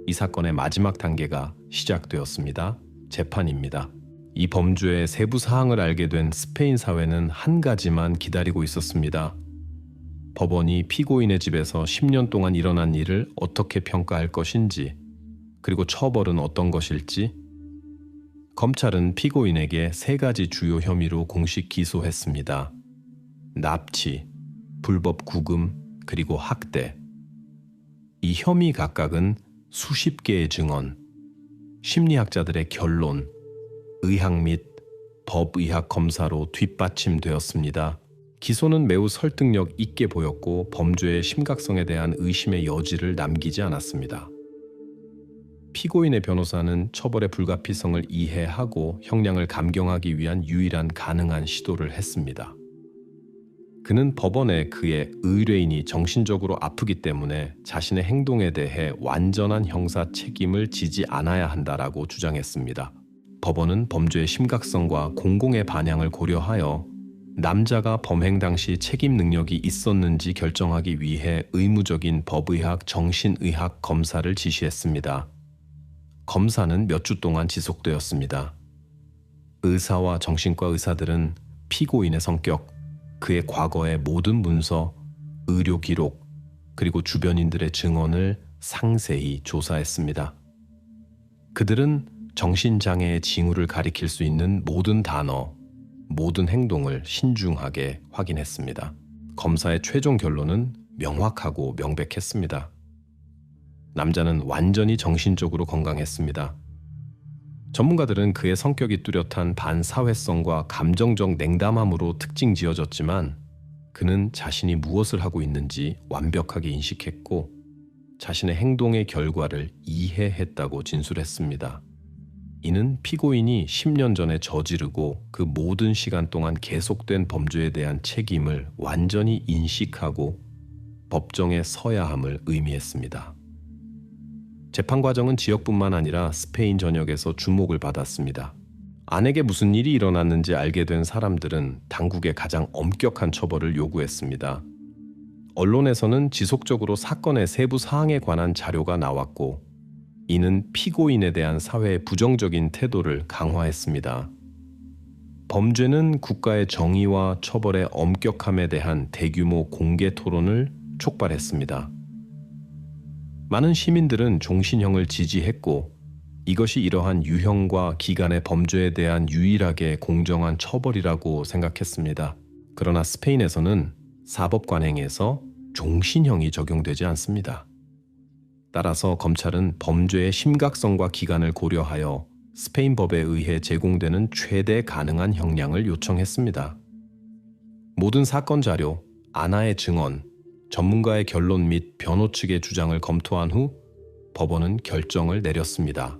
이 사건의 마지막 단계가 시작되었습니다. 재판입니다. 이 범죄의 세부 사항을 알게 된 스페인 사회는 한 가지만 기다리고 있었습니다. 법원이 피고인의 집에서 10년 동안 일어난 일을 어떻게 평가할 것인지, 그리고 처벌은 어떤 것일지. 검찰은 피고인에게 3가지 주요 혐의로 공식 기소했습니다. 납치, 불법 구금, 그리고 학대. 이 혐의 각각은 수십 개의 증언, 심리학자들의 결론, 의학 및 법의학 검사로 뒷받침되었습니다. 기소는 매우 설득력 있게 보였고 범죄의 심각성에 대한 의심의 여지를 남기지 않았습니다. 피고인의 변호사는 처벌의 불가피성을 이해하고 형량을 감경하기 위한 유일한 가능한 시도를 했습니다. 그는 법원에 그의 의뢰인이 정신적으로 아프기 때문에 자신의 행동에 대해 완전한 형사 책임을 지지 않아야 한다라고 주장했습니다. 법원은 범죄의 심각성과 공공의 반향을 고려하여 남자가 범행 당시 책임 능력이 있었는지 결정하기 위해 의무적인 법의학, 정신의학 검사를 지시했습니다. 검사는 몇 주 동안 지속되었습니다. 의사와 정신과 의사들은 피고인의 성격, 그의 과거의 모든 문서, 의료 기록, 그리고 주변인들의 증언을 상세히 조사했습니다. 그들은 정신장애의 징후를 가리킬 수 있는 모든 단어, 모든 행동을 신중하게 확인했습니다. 검사의 최종 결론은 명확하고 명백했습니다. 남자는 완전히 정신적으로 건강했습니다. 전문가들은 그의 성격이 뚜렷한 반사회성과 감정적 냉담함으로 특징 지어졌지만 그는 자신이 무엇을 하고 있는지 완벽하게 인식했고 자신의 행동의 결과를 이해했다고 진술했습니다. 이는 피고인이 10년 전에 저지르고 그 모든 시간 동안 계속된 범죄에 대한 책임을 완전히 인식하고 법정에 서야 함을 의미했습니다. 재판 과정은 지역뿐만 아니라 스페인 전역에서 주목을 받았습니다. 아내에게 무슨 일이 일어났는지 알게 된 사람들은 당국에 가장 엄격한 처벌을 요구했습니다. 언론에서는 지속적으로 사건의 세부 사항에 관한 자료가 나왔고, 이는 피고인에 대한 사회의 부정적인 태도를 강화했습니다. 범죄는 국가의 정의와 처벌의 엄격함에 대한 대규모 공개 토론을 촉발했습니다. 많은 시민들은 종신형을 지지했고, 이것이 이러한 유형과 기간의 범죄에 대한 유일하게 공정한 처벌이라고 생각했습니다. 그러나 스페인에서는 사법관행에서 종신형이 적용되지 않습니다. 따라서 검찰은 범죄의 심각성과 기간을 고려하여 스페인 법에 의해 제공되는 최대 가능한 형량을 요청했습니다. 모든 사건 자료, 아나의 증언, 전문가의 결론 및 변호 측의 주장을 검토한 후 법원은 결정을 내렸습니다.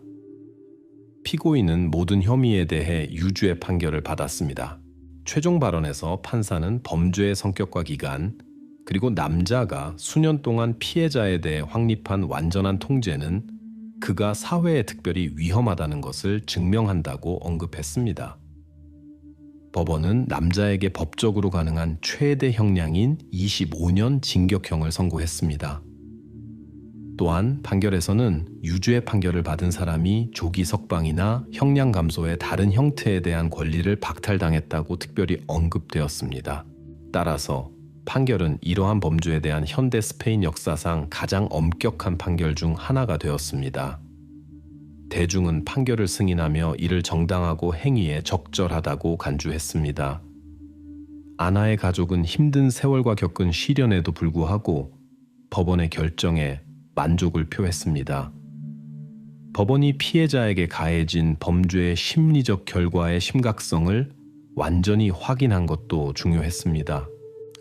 피고인은 모든 혐의에 대해 유죄 판결을 받았습니다. 최종 발언에서 판사는 범죄의 성격과 기간, 그리고 남자가 수년 동안 피해자에 대해 확립한 완전한 통제는 그가 사회에 특별히 위험하다는 것을 증명한다고 언급했습니다. 법원은 남자에게 법적으로 가능한 최대 형량인 25년 징역형을 선고했습니다. 또한 판결에서는 유죄 판결을 받은 사람이 조기 석방이나 형량 감소의 다른 형태에 대한 권리를 박탈당했다고 특별히 언급되었습니다. 따라서 판결은 이러한 범죄에 대한 현대 스페인 역사상 가장 엄격한 판결 중 하나가 되었습니다. 대중은 판결을 승인하며 이를 정당하고 행위에 적절하다고 간주했습니다. 아나의 가족은 힘든 세월과 겪은 시련에도 불구하고 법원의 결정에 만족을 표했습니다. 법원이 피해자에게 가해진 범죄의 심리적 결과의 심각성을 완전히 확인한 것도 중요했습니다.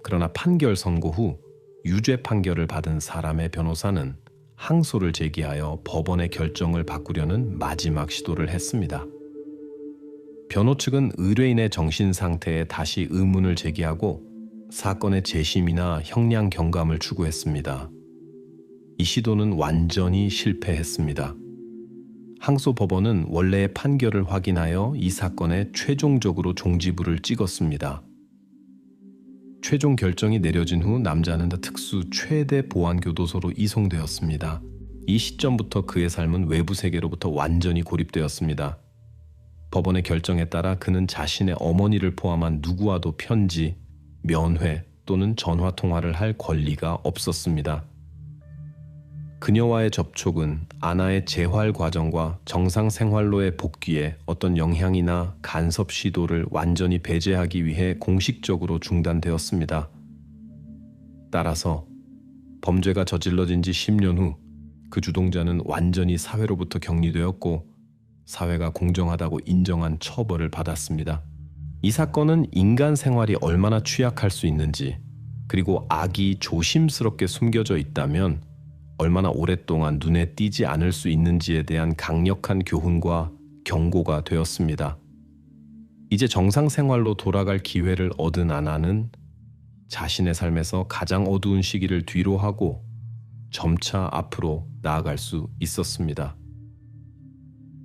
그러나 판결 선고 후 유죄 판결을 받은 사람의 변호사는 항소를 제기하여 법원의 결정을 바꾸려는 마지막 시도를 했습니다. 변호 측은 의뢰인의 정신 상태에 다시 의문을 제기하고 사건의 재심이나 형량 경감을 추구했습니다. 이 시도는 완전히 실패했습니다. 항소 법원은 원래의 판결을 확인하여 이 사건에 최종적으로 종지부를 찍었습니다. 최종 결정이 내려진 후 남자는 특수 최대 보안 교도소로 이송되었습니다. 이 시점부터 그의 삶은 외부 세계로부터 완전히 고립되었습니다. 법원의 결정에 따라 그는 자신의 어머니를 포함한 누구와도 편지, 면회 또는 전화 통화를 할 권리가 없었습니다. 그녀와의 접촉은 아나의 재활 과정과 정상 생활로의 복귀에 어떤 영향이나 간섭 시도를 완전히 배제하기 위해 공식적으로 중단되었습니다. 따라서 범죄가 저질러진 지 10년 후 그 주동자는 완전히 사회로부터 격리되었고 사회가 공정하다고 인정한 처벌을 받았습니다. 이 사건은 인간 생활이 얼마나 취약할 수 있는지, 그리고 악이 조심스럽게 숨겨져 있다면 얼마나 오랫동안 눈에 띄지 않을 수 있는지에 대한 강력한 교훈과 경고가 되었습니다. 이제 정상 생활로 돌아갈 기회를 얻은 아나는 자신의 삶에서 가장 어두운 시기를 뒤로하고 점차 앞으로 나아갈 수 있었습니다.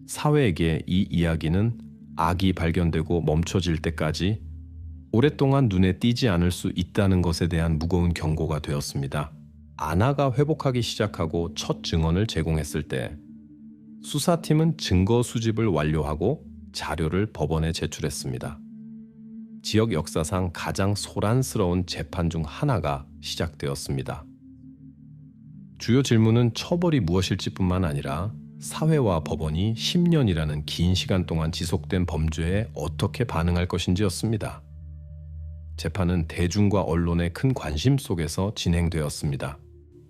사회에게 이 이야기는 악이 발견되고 멈춰질 때까지 오랫동안 눈에 띄지 않을 수 있다는 것에 대한 무거운 경고가 되었습니다. 아나가 회복하기 시작하고 첫 증언을 제공했을 때 수사팀은 증거 수집을 완료하고 자료를 법원에 제출했습니다. 지역 역사상 가장 소란스러운 재판 중 하나가 시작되었습니다. 주요 질문은 처벌이 무엇일지 뿐만 아니라 사회와 법원이 10년이라는 긴 시간 동안 지속된 범죄에 어떻게 반응할 것인지였습니다. 재판은 대중과 언론의 큰 관심 속에서 진행되었습니다.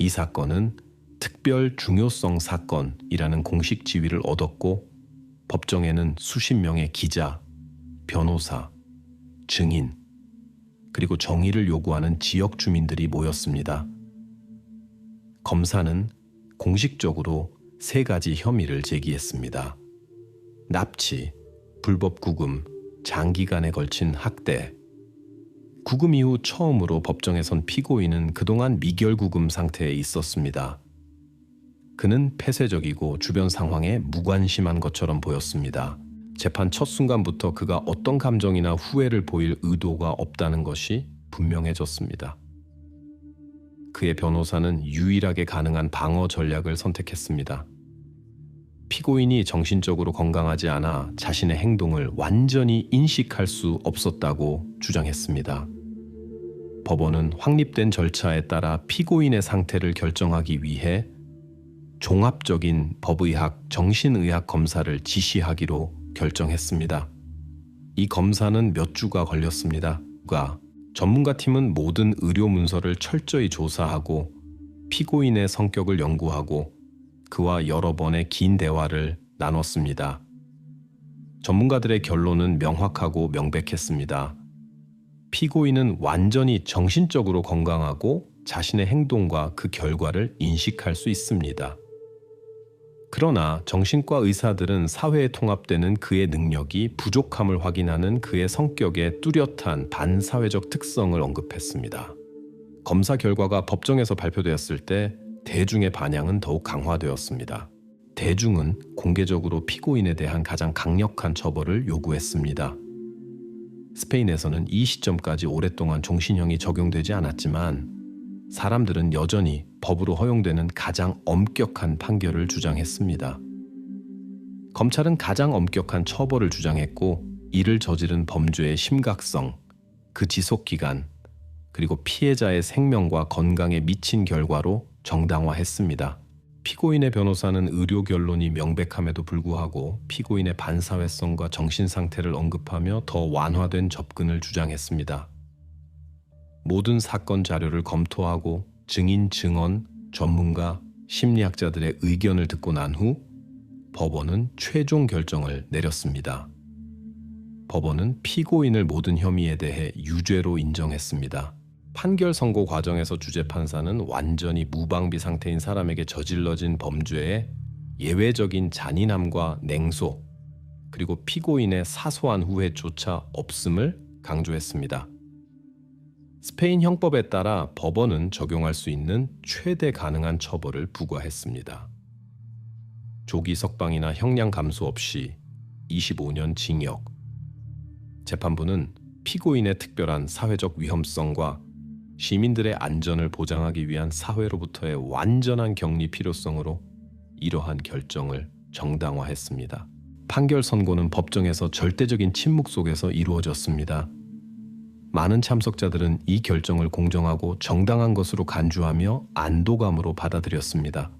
이 사건은 특별 중요성 사건이라는 공식 지위를 얻었고 법정에는 수십 명의 기자, 변호사, 증인, 그리고 정의를 요구하는 지역 주민들이 모였습니다. 검사는 공식적으로 3가지 혐의를 제기했습니다. 납치, 불법 구금, 장기간에 걸친 학대. 구금 이후 처음으로 법정에선 피고인은 그동안 미결구금 상태에 있었습니다. 그는 폐쇄적이고 주변 상황에 무관심한 것처럼 보였습니다. 재판 첫 순간부터 그가 어떤 감정이나 후회를 보일 의도가 없다는 것이 분명해졌습니다. 그의 변호사는 유일하게 가능한 방어 전략을 선택했습니다. 피고인이 정신적으로 건강하지 않아 자신의 행동을 완전히 인식할 수 없었다고 주장했습니다. 법원은 확립된 절차에 따라 피고인의 상태를 결정하기 위해 종합적인 법의학, 정신의학 검사를 지시하기로 결정했습니다. 이 검사는 몇 주가 걸렸습니다. 전문가 팀은 모든 의료 문서를 철저히 조사하고 피고인의 성격을 연구하고 그와 여러 번의 긴 대화를 나눴습니다. 전문가들의 결론은 명확하고 명백했습니다. 피고인은 완전히 정신적으로 건강하고 자신의 행동과 그 결과를 인식할 수 있습니다. 그러나 정신과 의사들은 사회에 통합되는 그의 능력이 부족함을 확인하는 그의 성격의 뚜렷한 반사회적 특성을 언급했습니다. 검사 결과가 법정에서 발표되었을 때 대중의 반향은 더욱 강화되었습니다. 대중은 공개적으로 피고인에 대한 가장 강력한 처벌을 요구했습니다. 스페인에서는 이 시점까지 오랫동안 종신형이 적용되지 않았지만 사람들은 여전히 법으로 허용되는 가장 엄격한 판결을 주장했습니다. 검찰은 가장 엄격한 처벌을 주장했고 이를 저지른 범죄의 심각성, 그 지속기간, 그리고 피해자의 생명과 건강에 미친 결과로 정당화했습니다. 피고인의 변호사는 의료 결론이 명백함에도 불구하고 피고인의 반사회성과 정신상태를 언급하며 더 완화된 접근을 주장했습니다. 모든 사건 자료를 검토하고 증인, 증언, 전문가, 심리학자들의 의견을 듣고 난 후 법원은 최종 결정을 내렸습니다. 법원은 피고인을 모든 혐의에 대해 유죄로 인정했습니다. 판결 선고 과정에서 주재 판사는 완전히 무방비 상태인 사람에게 저질러진 범죄의 예외적인 잔인함과 냉소, 그리고 피고인의 사소한 후회조차 없음을 강조했습니다. 스페인 형법에 따라 법원은 적용할 수 있는 최대 가능한 처벌을 부과했습니다. 조기 석방이나 형량 감수 없이 25년 징역. 재판부는 피고인의 특별한 사회적 위험성과 시민들의 안전을 보장하기 위한 사회로부터의 완전한 격리 필요성으로 이러한 결정을 정당화했습니다. 판결 선고는 법정에서 절대적인 침묵 속에서 이루어졌습니다. 많은 참석자들은 이 결정을 공정하고 정당한 것으로 간주하며 안도감으로 받아들였습니다.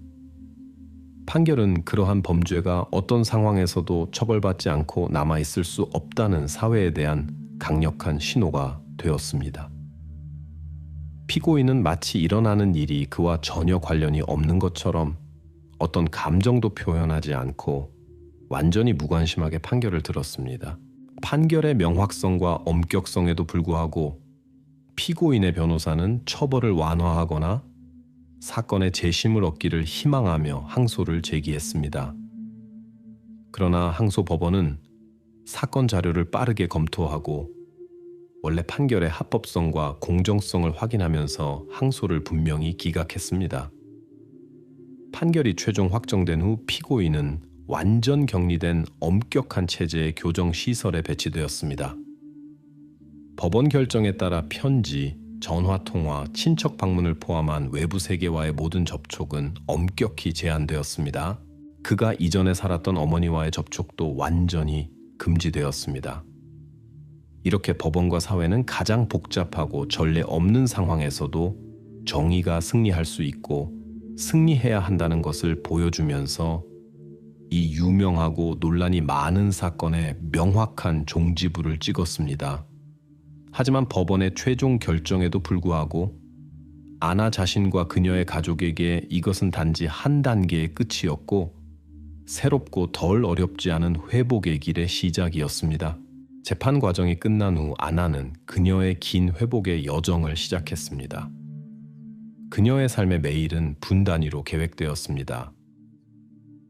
판결은 그러한 범죄가 어떤 상황에서도 처벌받지 않고 남아있을 수 없다는 사회에 대한 강력한 신호가 되었습니다. 피고인은 마치 일어나는 일이 그와 전혀 관련이 없는 것처럼 어떤 감정도 표현하지 않고 완전히 무관심하게 판결을 들었습니다. 판결의 명확성과 엄격성에도 불구하고 피고인의 변호사는 처벌을 완화하거나 사건의 재심을 얻기를 희망하며 항소를 제기했습니다. 그러나 항소 법원은 사건 자료를 빠르게 검토하고 원래 판결의 합법성과 공정성을 확인하면서 항소를 분명히 기각했습니다. 판결이 최종 확정된 후 피고인은 완전 격리된 엄격한 체제의 교정 시설에 배치되었습니다. 법원 결정에 따라 편지, 전화 통화, 친척 방문을 포함한 외부 세계와의 모든 접촉은 엄격히 제한되었습니다. 그가 이전에 살았던 어머니와의 접촉도 완전히 금지되었습니다. 이렇게 법원과 사회는 가장 복잡하고 전례 없는 상황에서도 정의가 승리할 수 있고 승리해야 한다는 것을 보여주면서 이 유명하고 논란이 많은 사건에 명확한 종지부를 찍었습니다. 하지만 법원의 최종 결정에도 불구하고 아나 자신과 그녀의 가족에게 이것은 단지 한 단계의 끝이었고 새롭고 덜 어렵지 않은 회복의 길의 시작이었습니다. 재판 과정이 끝난 후 아나는 그녀의 긴 회복의 여정을 시작했습니다. 그녀의 삶의 매일은 분 단위로 계획되었습니다.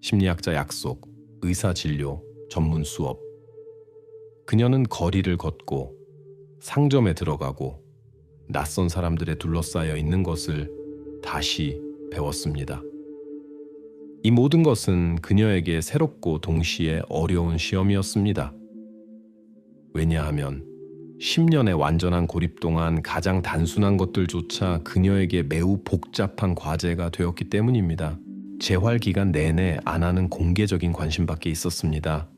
심리학자 약속, 의사 진료, 전문 수업. 그녀는 거리를 걷고 상점에 들어가고 낯선 사람들에 둘러싸여 있는 것을 다시 배웠습니다. 이 모든 것은 그녀에게 새롭고 동시에 어려운 시험이었습니다. 왜냐하면 10년의 완전한 고립 동안 가장 단순한 것들조차 그녀에게 매우 복잡한 과제가 되었기 때문입니다. 재활 기간 내내 아나는 공개적인 관심밖에 있었습니다.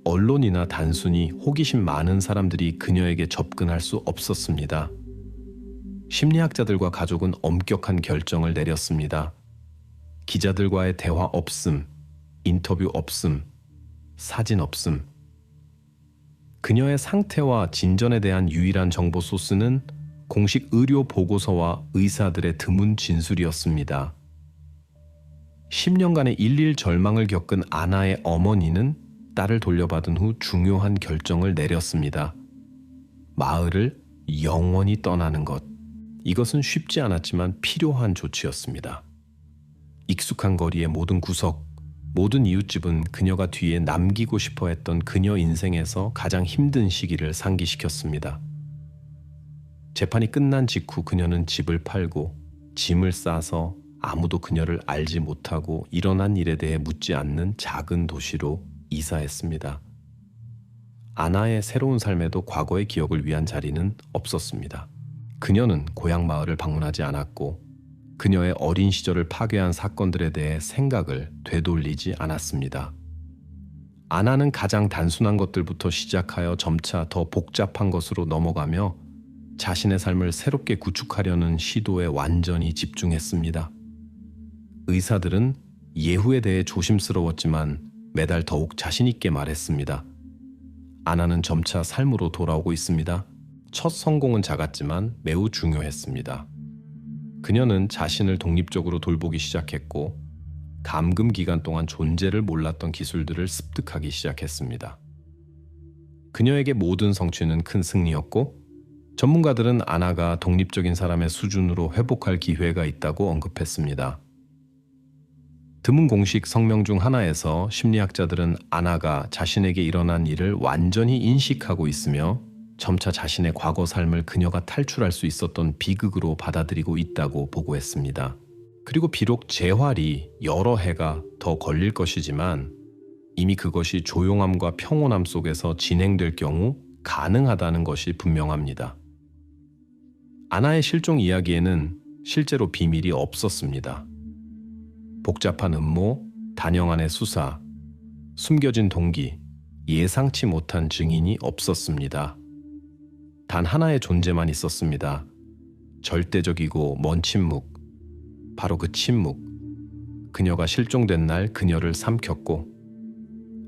언론이나 단순히 호기심 많은 사람들이 그녀에게 접근할 수 없었습니다. 심리학자들과 가족은 엄격한 결정을 내렸습니다. 기자들과의 대화 없음, 인터뷰 없음, 사진 없음. 그녀의 상태와 진전에 대한 유일한 정보 소스는 공식 의료 보고서와 의사들의 드문 진술이었습니다. 10년간의 일일 절망을 겪은 아나의 어머니는 딸을 돌려받은 후 중요한 결정을 내렸습니다. 마을을 영원히 떠나는 것. 이것은 쉽지 않았지만 필요한 조치였습니다. 익숙한 거리의 모든 구석, 모든 이웃집은 그녀가 뒤에 남기고 싶어 했던 그녀 인생에서 가장 힘든 시기를 상기시켰습니다. 재판이 끝난 직후 그녀는 집을 팔고 짐을 싸서 아무도 그녀를 알지 못하고 일어난 일에 대해 묻지 않는 작은 도시로 이사했습니다. 아나의 새로운 삶에도 과거의 기억을 위한 자리는 없었습니다. 그녀는 고향 마을을 방문하지 않았고 그녀의 어린 시절을 파괴한 사건들에 대해 생각을 되돌리지 않았습니다. 아나는 가장 단순한 것들부터 시작하여 점차 더 복잡한 것으로 넘어가며 자신의 삶을 새롭게 구축하려는 시도에 완전히 집중했습니다. 의사들은 예후에 대해 조심스러웠지만 매달 더욱 자신 있게 말했습니다. 아나는 점차 삶으로 돌아오고 있습니다. 첫 성공은 작았지만 매우 중요했습니다. 그녀는 자신을 독립적으로 돌보기 시작했고 감금 기간 동안 존재를 몰랐던 기술들을 습득하기 시작했습니다. 그녀에게 모든 성취는 큰 승리였고 전문가들은 아나가 독립적인 사람의 수준으로 회복할 기회가 있다고 언급했습니다. 드문 공식 성명 중 하나에서 심리학자들은 아나가 자신에게 일어난 일을 완전히 인식하고 있으며 점차 자신의 과거 삶을 그녀가 탈출할 수 있었던 비극으로 받아들이고 있다고 보고했습니다. 그리고 비록 재활이 여러 해가 더 걸릴 것이지만 이미 그것이 조용함과 평온함 속에서 진행될 경우 가능하다는 것이 분명합니다. 아나의 실종 이야기에는 실제로 비밀이 없었습니다. 복잡한 음모, 단영안의 수사, 숨겨진 동기, 예상치 못한 증인이 없었습니다. 단 하나의 존재만 있었습니다. 절대적이고 먼 침묵. 바로 그 침묵. 그녀가 실종된 날 그녀를 삼켰고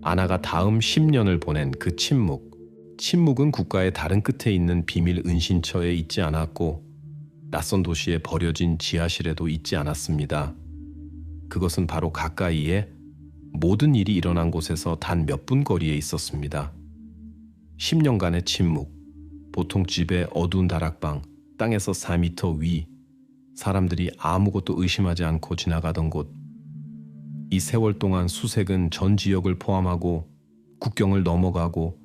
아나가 다음 10년을 보낸 그 침묵. 침묵은 국가의 다른 끝에 있는 비밀 은신처에 있지 않았고 낯선 도시에 버려진 지하실에도 있지 않았습니다. 그것은 바로 가까이에 모든 일이 일어난 곳에서 단 몇 분 거리에 있었습니다. 10년간의 침묵. 보통 집의 어두운 다락방, 땅에서 4m 위, 사람들이 아무것도 의심하지 않고 지나가던 곳. 이 세월 동안 수색은 전 지역을 포함하고 국경을 넘어가고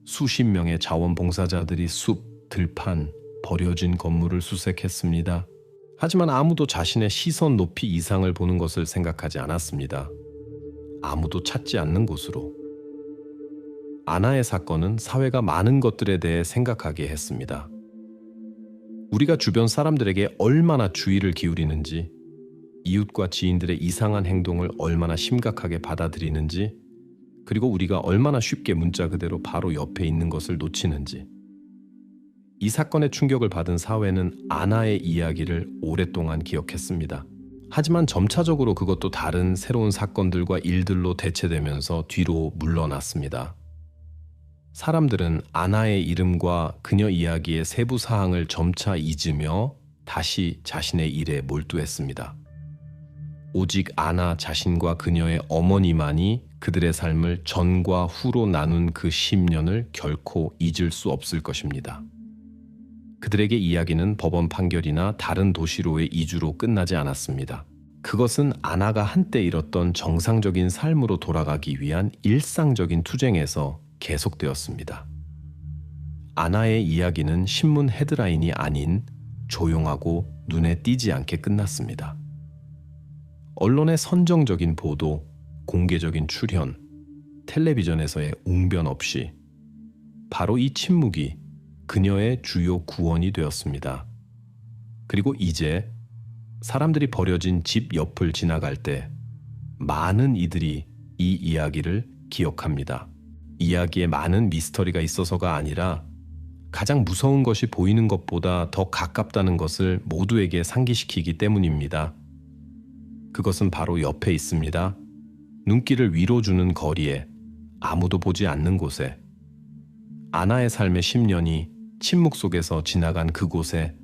수십 명의 자원봉사자들이 숲, 들판, 버려진 건물을 수색했습니다. 하지만 아무도 자신의 시선 높이 이상을 보는 것을 생각하지 않았습니다. 아무도 찾지 않는 곳으로. 아나의 사건은 사회가 많은 것들에 대해 생각하게 했습니다. 우리가 주변 사람들에게 얼마나 주의를 기울이는지, 이웃과 지인들의 이상한 행동을 얼마나 심각하게 받아들이는지, 그리고 우리가 얼마나 쉽게 문자 그대로 바로 옆에 있는 것을 놓치는지. 이 사건의 충격을 받은 사회는 아나의 이야기를 오랫동안 기억했습니다. 하지만 점차적으로 그것도 다른 새로운 사건들과 일들로 대체되면서 뒤로 물러났습니다. 사람들은 아나의 이름과 그녀 이야기의 세부 사항을 점차 잊으며 다시 자신의 일에 몰두했습니다. 오직 아나 자신과 그녀의 어머니만이 그들의 삶을 전과 후로 나눈 그 10년을 결코 잊을 수 없을 것입니다. 그들에게 이야기는 법원 판결이나 다른 도시로의 이주로 끝나지 않았습니다. 그것은 아나가 한때 잃었던 정상적인 삶으로 돌아가기 위한 일상적인 투쟁에서 계속되었습니다. 아나의 이야기는 신문 헤드라인이 아닌 조용하고 눈에 띄지 않게 끝났습니다. 언론의 선정적인 보도, 공개적인 출연, 텔레비전에서의 웅변 없이 바로 이 침묵이 그녀의 주요 구원이 되었습니다. 그리고 이제 사람들이 버려진 집 옆을 지나갈 때 많은 이들이 이 이야기를 기억합니다. 이야기에 많은 미스터리가 있어서가 아니라 가장 무서운 것이 보이는 것보다 더 가깝다는 것을 모두에게 상기시키기 때문입니다. 그것은 바로 옆에 있습니다. 눈길을 위로 주는 거리에, 아무도 보지 않는 곳에, 아나의 삶의 10년이 침묵 속에서 지나간 그곳에